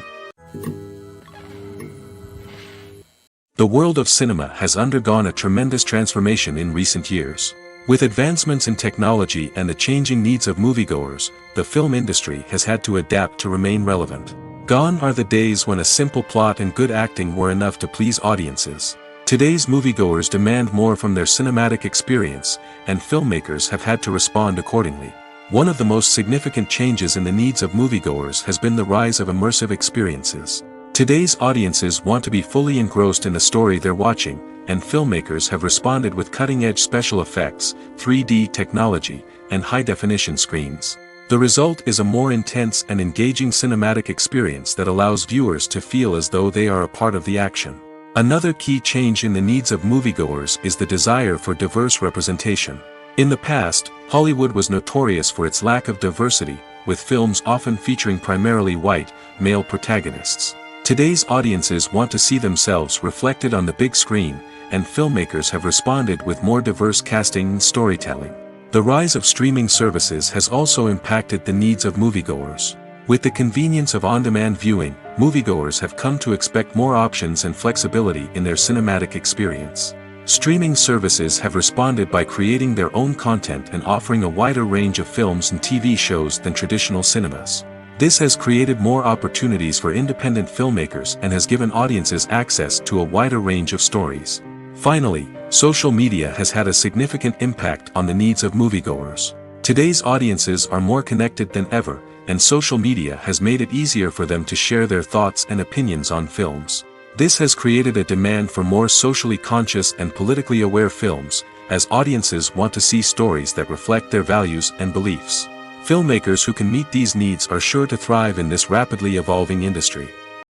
The world of cinema has undergone a tremendous transformation in recent years. With advancements in technology and the changing needs of moviegoers, the film industry has had to adapt to remain relevant. Gone are the days when a simple plot and good acting were enough to please audiences. Today's moviegoers demand more from their cinematic experience, and filmmakers have had to respond accordingly. One of the most significant changes in the needs of moviegoers has been the rise of immersive experiences. Today's audiences want to be fully engrossed in the story they're watching, and filmmakers have responded with cutting-edge special effects, 3D technology, and high-definition screens. The result is a more intense and engaging cinematic experience that allows viewers to feel as though they are a part of the action. Another key change in the needs of moviegoers is the desire for diverse representation. In the past, Hollywood was notorious for its lack of diversity, with films often featuring primarily white, male protagonists. Today's audiences want to see themselves reflected on the big screen, and filmmakers have responded with more diverse casting and storytelling. The rise of streaming services has also impacted the needs of moviegoers. With the convenience of on-demand viewing, moviegoers have come to expect more options and flexibility in their cinematic experience. Streaming services have responded by creating their own content and offering a wider range of films and TV shows than traditional cinemas. This has created more opportunities for independent filmmakers and has given audiences access to a wider range of stories. Finally, social media has had a significant impact on the needs of moviegoers. Today's audiences are more connected than ever, and social media has made it easier for them to share their thoughts and opinions on films. This has created a demand for more socially conscious and politically aware films, as audiences want to see stories that reflect their values and beliefs. Filmmakers who can meet these needs are sure to thrive in this rapidly evolving industry.